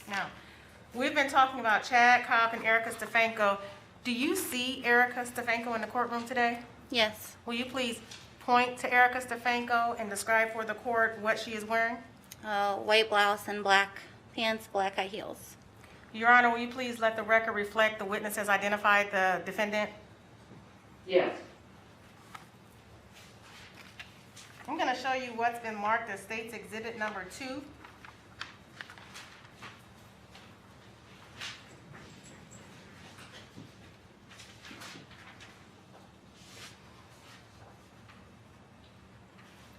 Now, we've been talking about Chad Cobb and Erica Stefanko. Do you see Erica Stefanko in the courtroom today?
Yes.
Will you please point to Erica Stefanko and describe for the court what she is wearing?
White blouse and black pants, black high heels.
Your Honor, will you please let the record reflect the witness has identified the defendant?
Yes.
I'm going to show you what's been marked as State's Exhibit Number 2.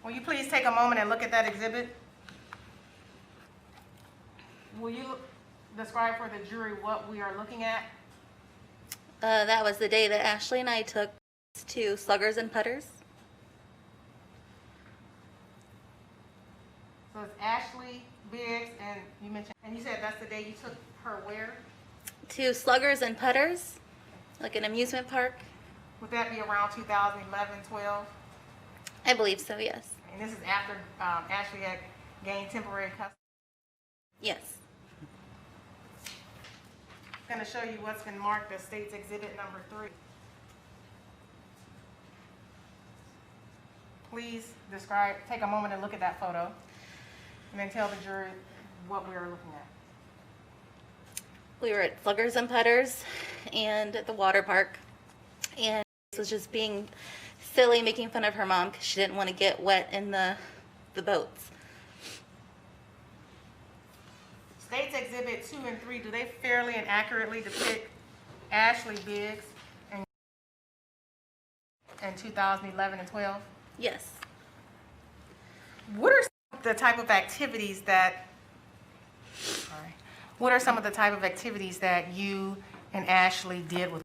Will you please take a moment and look at that exhibit? Will you describe for the jury what we are looking at?
That was the day that Ashley and I took to Sluggers and Putters.
So it's Ashley Biggs, and you said that's the day you took her where?
To Sluggers and Putters, like an amusement park.
Would that be around 2011, 12?
I believe so, yes.
And this is after Ashley had gained temporary custody.
Yes.
I'm going to show you what's been marked as State's Exhibit Number 3. Please take a moment and look at that photo, and then tell the jury what we are looking at.
We were at Sluggers and Putters and at the water park, and this was just being silly, making fun of her mom because she didn't want to get wet in the boats.
State's Exhibit 2 and 3, do they fairly and accurately depict Ashley Biggs in 2011 and 12?
Yes.
What are some of the type of activities that you and Ashley did with?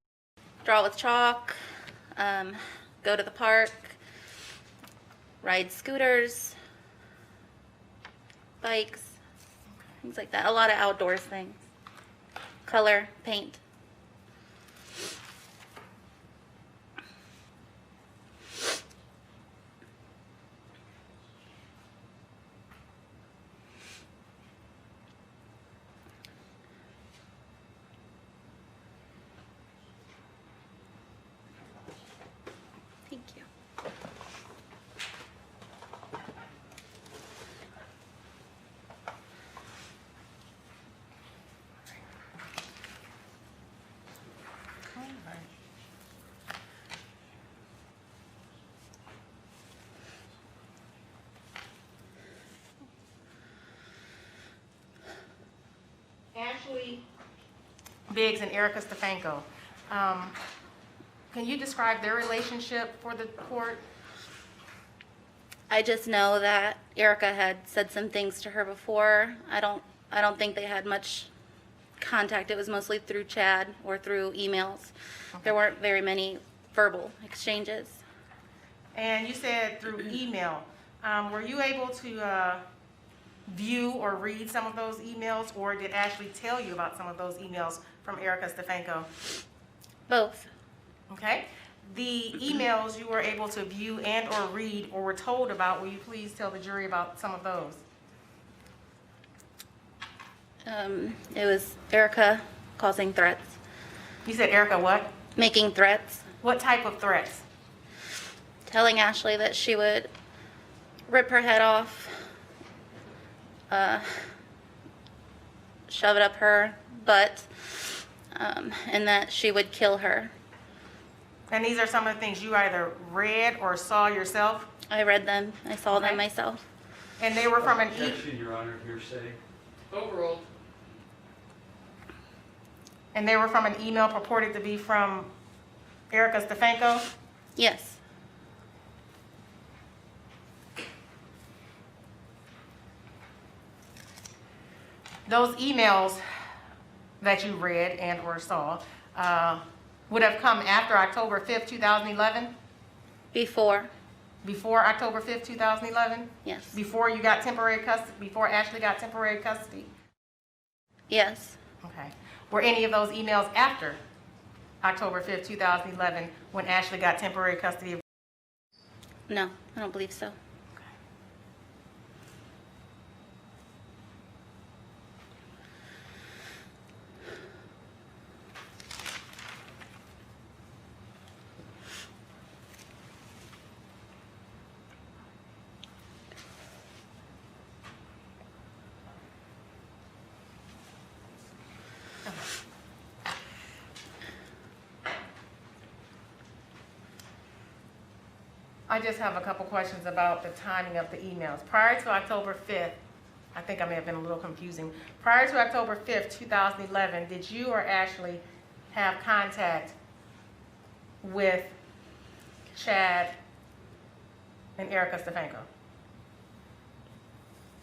Draw with chalk, go to the park, ride scooters, bikes, things like that. A lot of outdoors things. Color, paint. Thank you.
Ashley Biggs and Erica Stefanko. Can you describe their relationship for the court?
I just know that Erica had said some things to her before. I don't think they had much contact. It was mostly through Chad or through emails. There weren't very many verbal exchanges.
And you said through email. Were you able to view or read some of those emails, or did Ashley tell you about some of those emails from Erica Stefanko?
Both.
Okay. The emails you were able to view and or read or were told about, will you please tell the jury about some of those?
It was Erica causing threats,
You said Erica what?
making threats,
What type of threats?
telling Ashley that she would rip her head off, shove it up her butt, and that she would kill her.
And these are some of the things you either read or saw yourself,
I read them. I saw
Okay.
them myself.
and they were from an
Objection, Your Honor, hearsay.
Overruled.
and they were from an email purported to be from Erica Stefanko.
Yes.
Those emails that you read and or saw would have come after October 5th, 2011?
Before.
Before October 5th, 2011?
Yes.
Before you got temporary custody, before Ashley got temporary custody?
Yes.
Okay. Were any of those emails after October 5th, 2011, when Ashley got temporary custody of?
No, I don't believe so.
I just have a couple questions about the timing of the emails. Prior to October 5th, I think I may have been a little confusing. Prior to October 5th, 2011, did you or Ashley have contact with Chad and Erica Stefanko?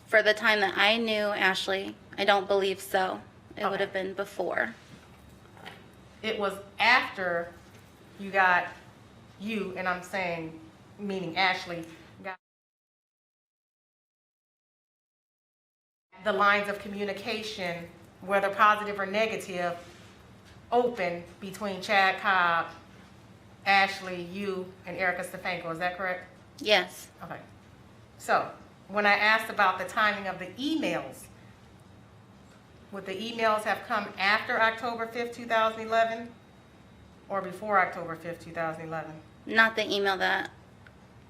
For the time that I knew Ashley, I don't believe so. It would
Okay.
have been before.
It was after you, and I'm saying, meaning Ashley, got the lines of communication, whether positive or negative, open between Chad Cobb, Ashley, you, and Erica Stefanko. Is that correct?
Yes.
Okay. So, when I asked about the timing of the emails, would the emails have come after October 5th, 2011, or before October 5th, 2011?
Not the email that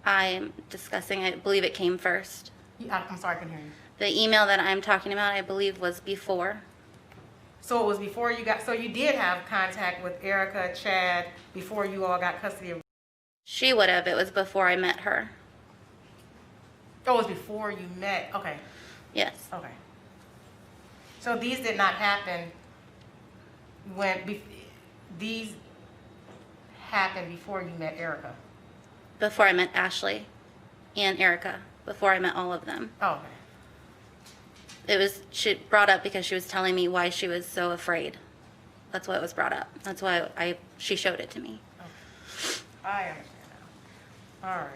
I am discussing. I believe it came first.
I'm sorry, I couldn't hear you.
The email that I'm talking about, I believe, was before.
So it was before you got, so you did have contact with Erica, Chad, before you all got custody of?
She would have. It was before I met her.
Oh, it was before you met, okay,
Yes.
okay. So these did not happen these happened before you met Erica?
Before I met Ashley and Erica. Before I met all of them.
Oh, okay.
It was, she brought up because she was telling me why she was so afraid. That's why it was brought up. That's why she showed it to me.
I understand now. All right.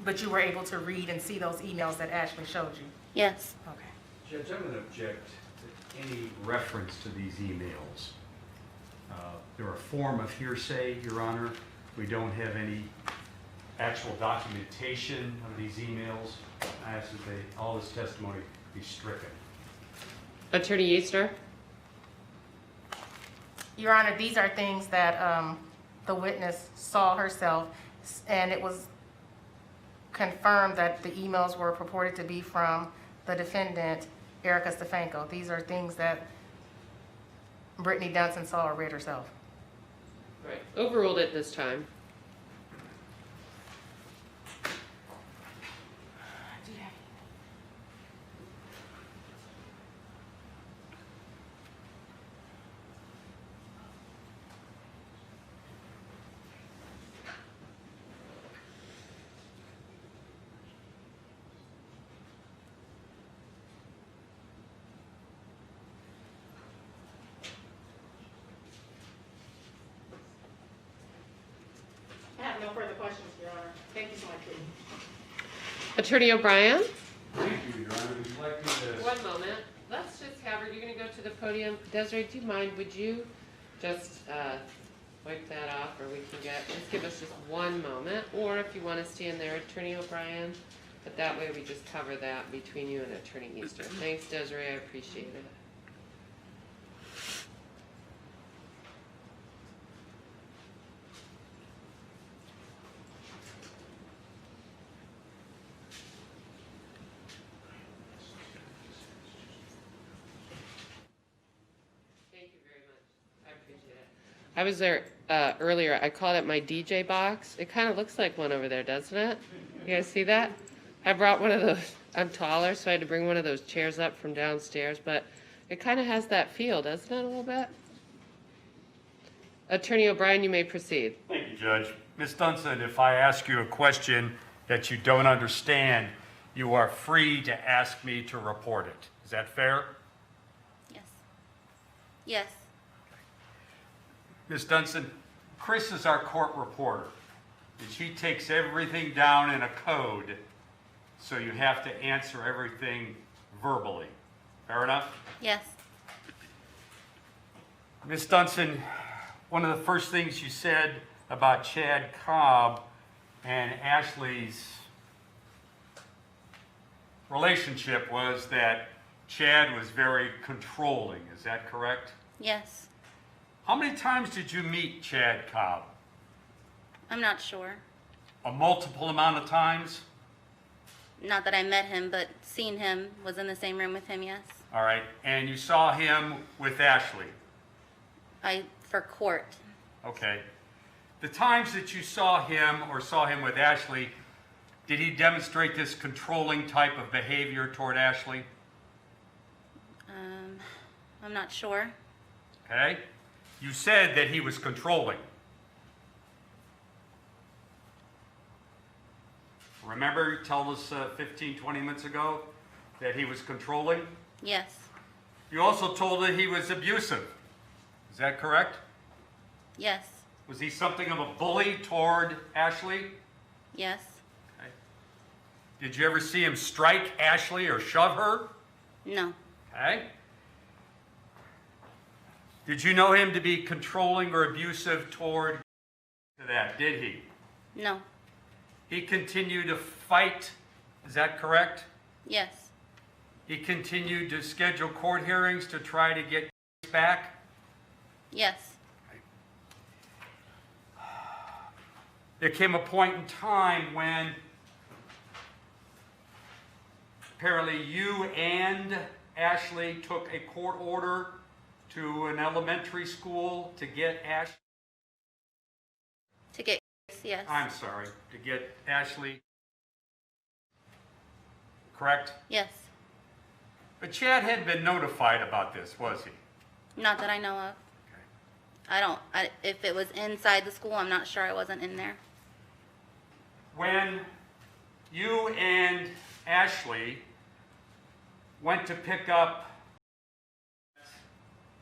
But you were able to read and see those emails that Ashley showed you?
Yes.
Okay.
Judge, I'm going to object to any reference to these emails. They're a form of hearsay, Your Honor. We don't have any actual documentation of these emails. I ask that all this testimony be stricken.
Attorney Easter?
Your Honor, these are things that the witness saw herself, and it was confirmed that the emails were purported to be from the defendant, Erica Stefanko. These are things that Brittany Dunson saw or read herself.
Right. Overruled at this time.
further questions, Your Honor. Thank you so much.
Attorney O'Brien?
Thank you, Your Honor. Would you like me to?
One moment. Let's just have her, you're gonna go to the podium. Desiree, do you mind, would you just wipe that off, or we can just give us just one moment, or if you want to stand there, Attorney O'Brien, but that way we just cover that between you and Attorney Easter. Thanks, Desiree, I appreciate it. I was there earlier. I called it my DJ box. It kind of looks like one over there, doesn't it? You guys see that? I brought one of those. I'm taller, so I had to bring one of those chairs up from downstairs, but it kind of has that feel, doesn't it, a little bit? Attorney O'Brien, you may proceed.
Thank you, Judge. Ms. Dunson, if I ask you a question that you don't understand, you are free to ask me to report it. Is that fair?
Yes. Yes.
Ms. Dunson, Chris is our court reporter, and she takes everything down in a code, so you have to answer everything verbally. Fair enough?
Yes.
Ms. Dunson, one of the first things you said about Chad Cobb and Ashley's relationship was that Chad was very controlling. Is that correct?
Yes.
How many times did you meet Chad Cobb?
I'm not sure.
A multiple amount of times?
Not that I met him, but seen him, was in the same room with him, yes.
All right, and you saw him with Ashley?
For court.
Okay. The times that you saw him or saw him with Ashley, did he demonstrate this controlling type of behavior toward Ashley?
I'm not sure.
Okay. You said that he was controlling. Remember telling us 15, 20 minutes ago that he was controlling?
Yes.
You also told that he was abusive. Is that correct?
Yes.
Was he something of a bully toward Ashley?
Yes.
Okay. Did you ever see him strike Ashley or shove her?
No.
Okay. Did you know him to be controlling or abusive toward that? Did he?
No.
He continued to fight. Is that correct?
Yes.
He continued to schedule court hearings to try to get back?
Yes.
There came a point in time when apparently you and Ashley took a court order to an elementary school to get Ashley.
To get, yes.
I'm sorry, to get Ashley. Correct?
Yes.
But Chad hadn't been notified about this, was he?
Not that I know of.
Okay.
If it was inside the school, I'm not sure. I wasn't in there.
When you and Ashley went to pick up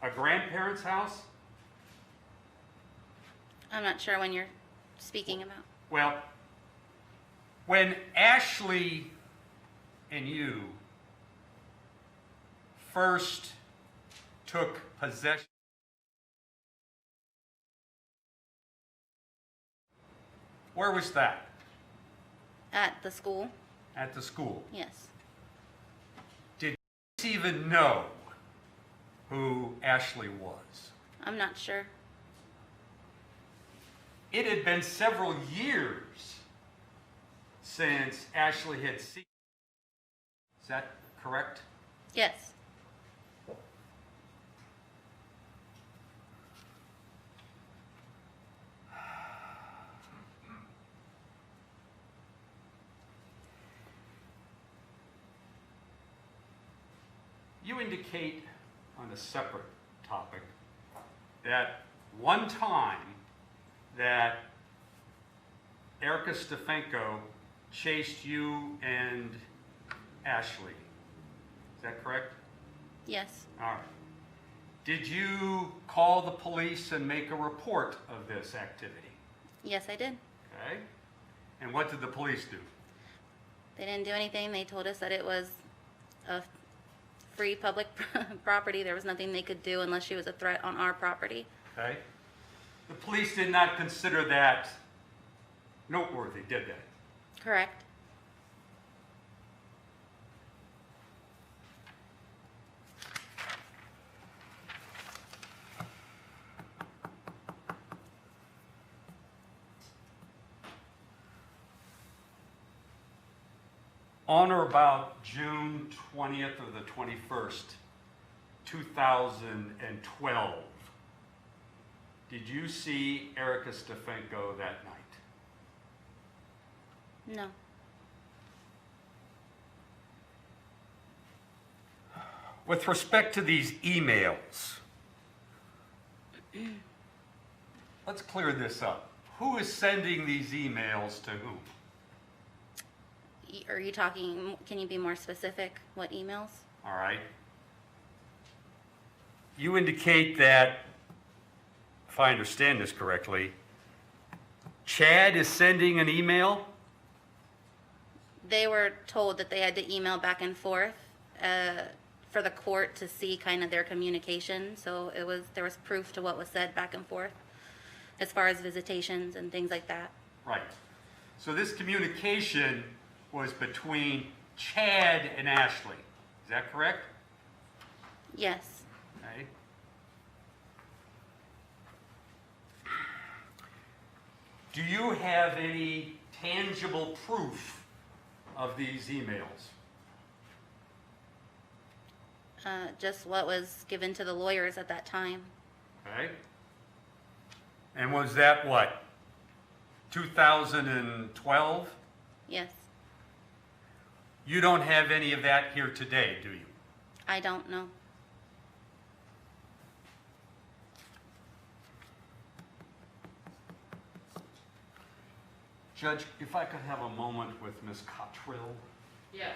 a grandparent's house?
I'm not sure when you're speaking about.
Well, when Ashley and you first took possession, where was that?
At the school?
At the school.
Yes.
Did you even know who Ashley was?
I'm not sure.
It had been several years since Ashley had seen. Is that correct?
Yes.
You indicate on a separate topic that one time that Erica Stefanko chased you and Ashley. Is that correct?
Yes.
All right. Did you call the police and make a report of this activity?
Yes, I did.
Okay. And what did the police do?
They didn't do anything. They told us that it was a free public property. There was nothing they could do unless she was a threat on our property.
Okay. The police did not consider that noteworthy, did they?
Correct.
On or about June 20th or the 21st, 2012, did you see Erica Stefanko that night?
No.
With respect to these emails, let's clear this up. Who is sending these emails to whom?
Are you talking, can you be more specific? What emails?
All right. You indicate that, if I understand this correctly, Chad is sending an email?
They were told that they had to email back and forth for the court to see kind of their communication. So there was proof to what was said back and forth as far as visitations and things like that.
Right. So this communication was between Chad and Ashley. Is that correct?
Yes.
Okay. Do you have any tangible proof of these emails?
Just what was given to the lawyers at that time.
Okay. And was that what? 2012?
Yes.
You don't have any of that here today, do you?
I don't know.
Judge, if I could have a moment with Ms. Cottrill.
Yes.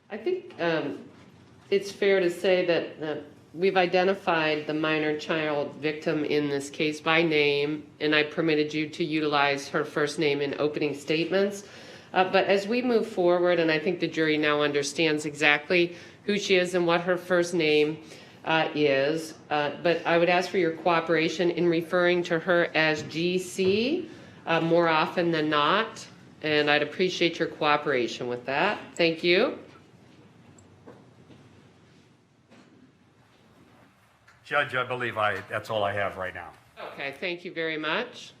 I think it's fair to say that we've identified the minor child victim in this case by name, and I permitted you to utilize her first name in opening statements. But as we move forward, and I think the jury now understands exactly who she is and what her first name is, but I would ask for your cooperation in referring to her as GC more often than not, and I'd appreciate your cooperation with that. Thank you.
Judge, I believe that's all I have right now.
Okay, thank you very much.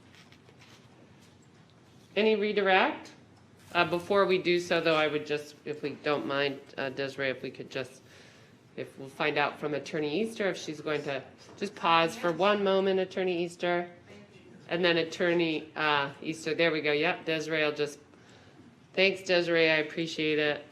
Any redirect? Before we do so, though, I would just, if we don't mind, Desiree, if we could just, if we'll find out from Attorney Easter if she's going to just pause for one moment, Attorney Easter. And then Attorney Easter, there we go. Yep, Desiree will just, thanks, Desiree, I appreciate it.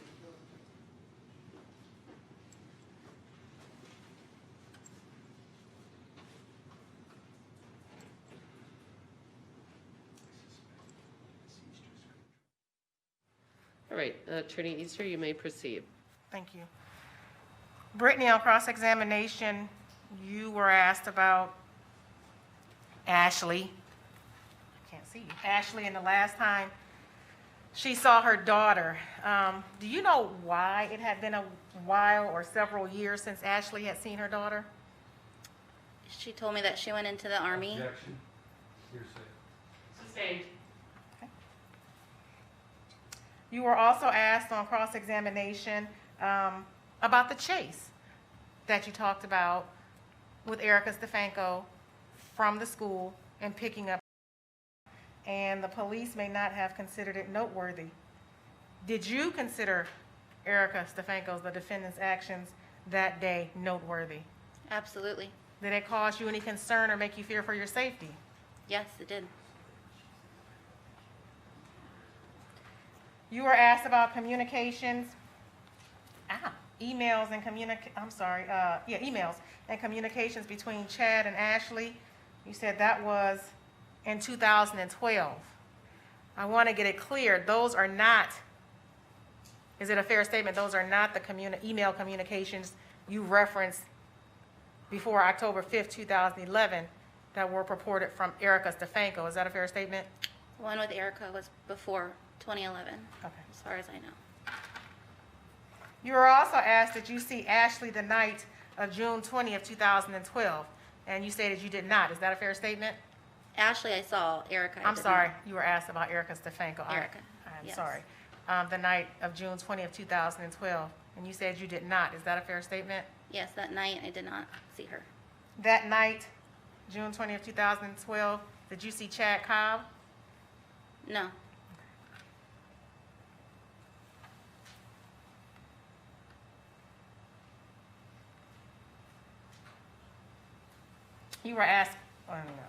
All right, Attorney Easter, you may proceed.
Thank you. Brittany, on cross-examination, you were asked about Ashley. I can't see you. Ashley, and the last time she saw her daughter. Do you know why it had been a while or several years since Ashley had seen her daughter?
She told me that she went into the Army.
Objection. Hearsay.
Sustained.
You were also asked on cross-examination about the chase that you talked about with Erica Stefanko from the school and picking up, and the police may not have considered it noteworthy. Did you consider Erica Stefanko's, the defendant's actions that day, noteworthy?
Absolutely.
Did it cause you any concern or make you fear for your safety?
Yes, it did.
You were asked about communications, emails and emails and communications between Chad and Ashley. You said that was in 2012. I want to get it clear. Those are not, is it a fair statement, those are not the email communications you referenced before October 5th, 2011 that were purported from Erica Stefanko. Is that a fair statement?
One with Erica was before 2011,
Okay.
as far as I know.
You were also asked, did you see Ashley the night of June 20th, 2012? And you stated you did not. Is that a fair statement?
Ashley, I saw. Erica, I
I'm
did
sorry,
not.
you were asked about Erica Stefanko.
Erica,
I'm
yes.
sorry. The night of June 20th, 2012, and you said you did not. Is that a fair statement?
Yes, that night I did not see her.
That night, June 20th, 2012, did you see Chad Cobb?
No.
You were asked, oh no.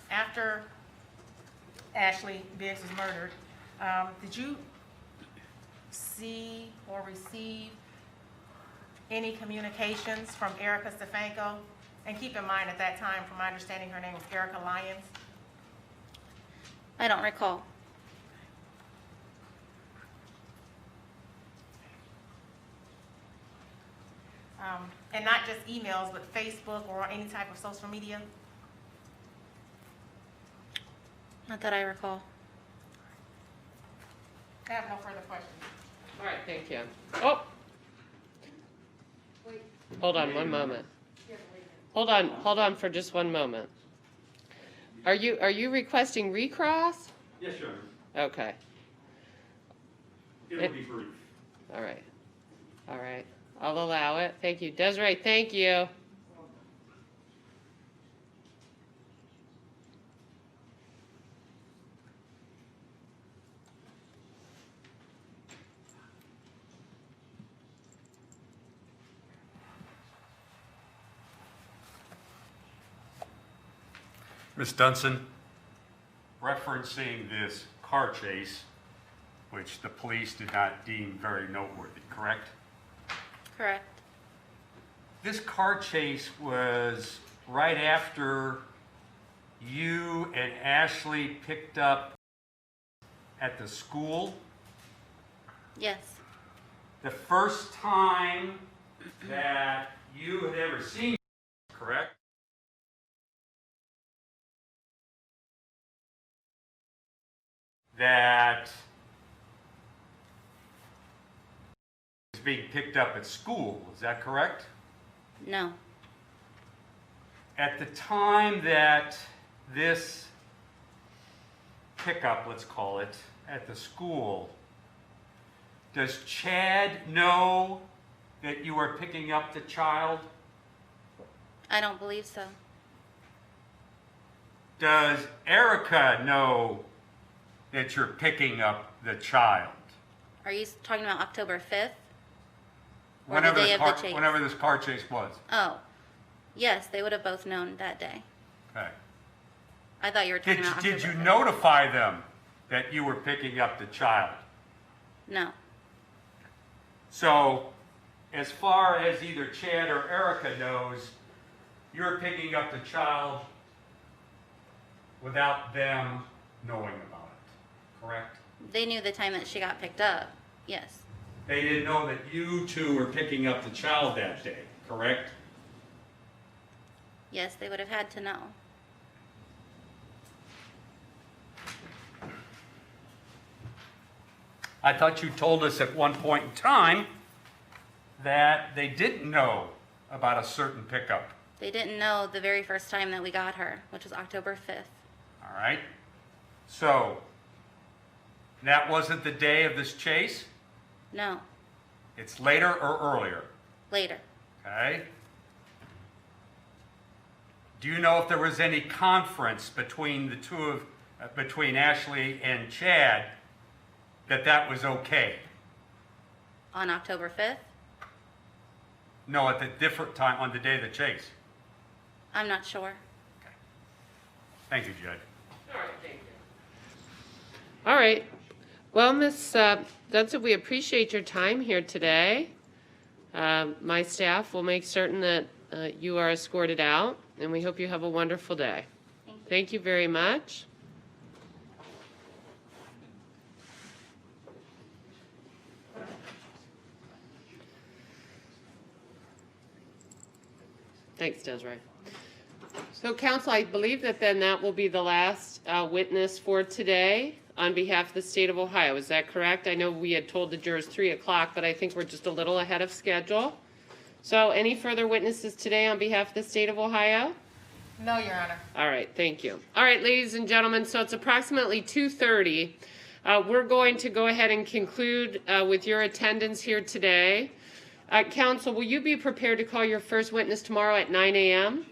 After Ashley Biggs was murdered, did you see or receive any communications from Erica Stefanko? And keep in mind, at that time, from my understanding, her name was Erica Lyons.
I don't recall.
And not just emails, but Facebook or any type of social media?
Not that I recall.
I have no further questions.
All right, thank you. Oh. Hold on one moment. Hold on for just one moment. Are you requesting recross?
Yes, Your Honor.
Okay,
It'll be brief.
all right. All right, I'll allow it. Thank you. Desiree, thank you.
Ms. Dunson, referencing this car chase, which the police did not deem very noteworthy, correct?
Correct.
This car chase was right after you and Ashley picked up at the school.
Yes.
The first time that you had ever seen, correct? That is being picked up at school, is that correct?
No.
At the time that this pickup, let's call it, at the school, does Chad know that you are picking up the child?
I don't believe so.
Does Erica know that you're picking up the child?
Are you talking about October 5th? Or
Whenever
the day of the chase?
Whenever this car chase was.
Oh, yes, they would have both known that day.
Okay.
I thought you were talking about
Did
October
you
5th.
notify them that you were picking up the child?
No.
So, as far as either Chad or Erica knows, you're picking up the child without them knowing about it, correct?
They knew the time that she got picked up. Yes.
They didn't know that you two were picking up the child that day, correct?
Yes, they would have had to know.
I thought you told us at one point in time that they didn't know about a certain pickup.
They didn't know the very first time that we got her, which was October 5th.
All right? So, that wasn't the day of this chase?
No,
It's later or earlier?
later.
Okay? Do you know if there was any conference between the two of, between Ashley and Chad that was okay?
On October 5th?
No, at the different time, on the day of the chase.
I'm not sure.
Thank you, Judge.
All right, thank you. All right. Well, Ms. Dunson, we appreciate your time here today. My staff will make certain that you are escorted out, and we hope you have a wonderful day. Thank you very much. Thanks, Desiree. So, counsel, I believe that will be the last witness for today on behalf of the state of Ohio. Is that correct? I know we had told the jurors 3 o'clock, but I think we're just a little ahead of schedule. So, any further witnesses today on behalf of the state of Ohio?
No, Your Honor.
All right, thank you. All right, ladies and gentlemen, so it's approximately 2:30. We're going to go ahead and conclude with your attendance here today. Counsel, will you be prepared to call your first witness tomorrow at 9 a.m.?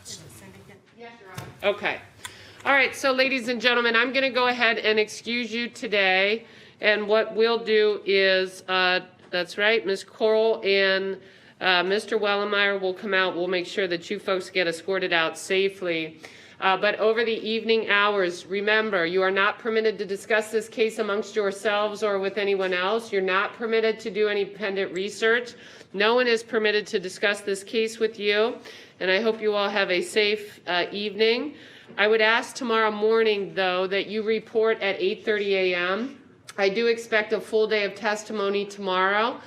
Yes, Your Honor.
Okay. All right, so ladies and gentlemen, I'm going to go ahead and excuse you today. And what we'll do is, that's right, Ms. Coral and Mr. Wellemeyer will come out. We'll make sure that you folks get escorted out safely. But over the evening hours, remember, you are not permitted to discuss this case amongst yourselves or with anyone else. You're not permitted to do any independent research. No one is permitted to discuss this case with you. And I hope you all have a safe evening. I would ask tomorrow morning, though, that you report at 8:30 a.m. I do expect a full day of testimony tomorrow,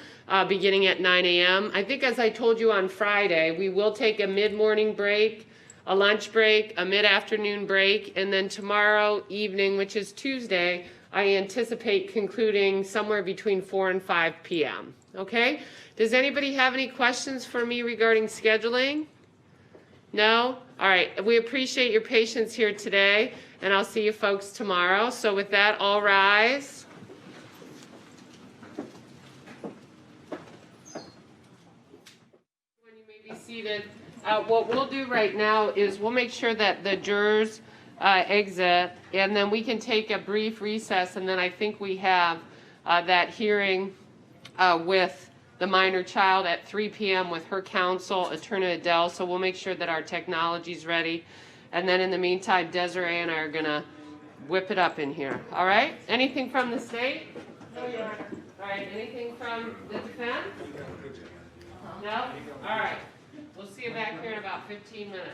beginning at 9 a.m. I think, as I told you on Friday, we will take a mid-morning break, a lunch break, a mid-afternoon break, and then tomorrow evening, which is Tuesday, I anticipate concluding somewhere between 4 and 5 p.m. Okay? Does anybody have any questions for me regarding scheduling? No? All right. We appreciate your patience here today, and I'll see you folks tomorrow. So with that, all rise. When you may be seated, what we'll do right now is we'll make sure that the jurors exit, and then we can take a brief recess, and then I think we have that hearing with the minor child at 3 p.m. with her counsel, Attorney Adele, so we'll make sure that our technology's ready. And then in the meantime, Desiree and I are gonna whip it up in here. All right? Anything from the state? No, Your Honor. All right, anything from the defense? No? All right. We'll see you back here in about 15 minutes.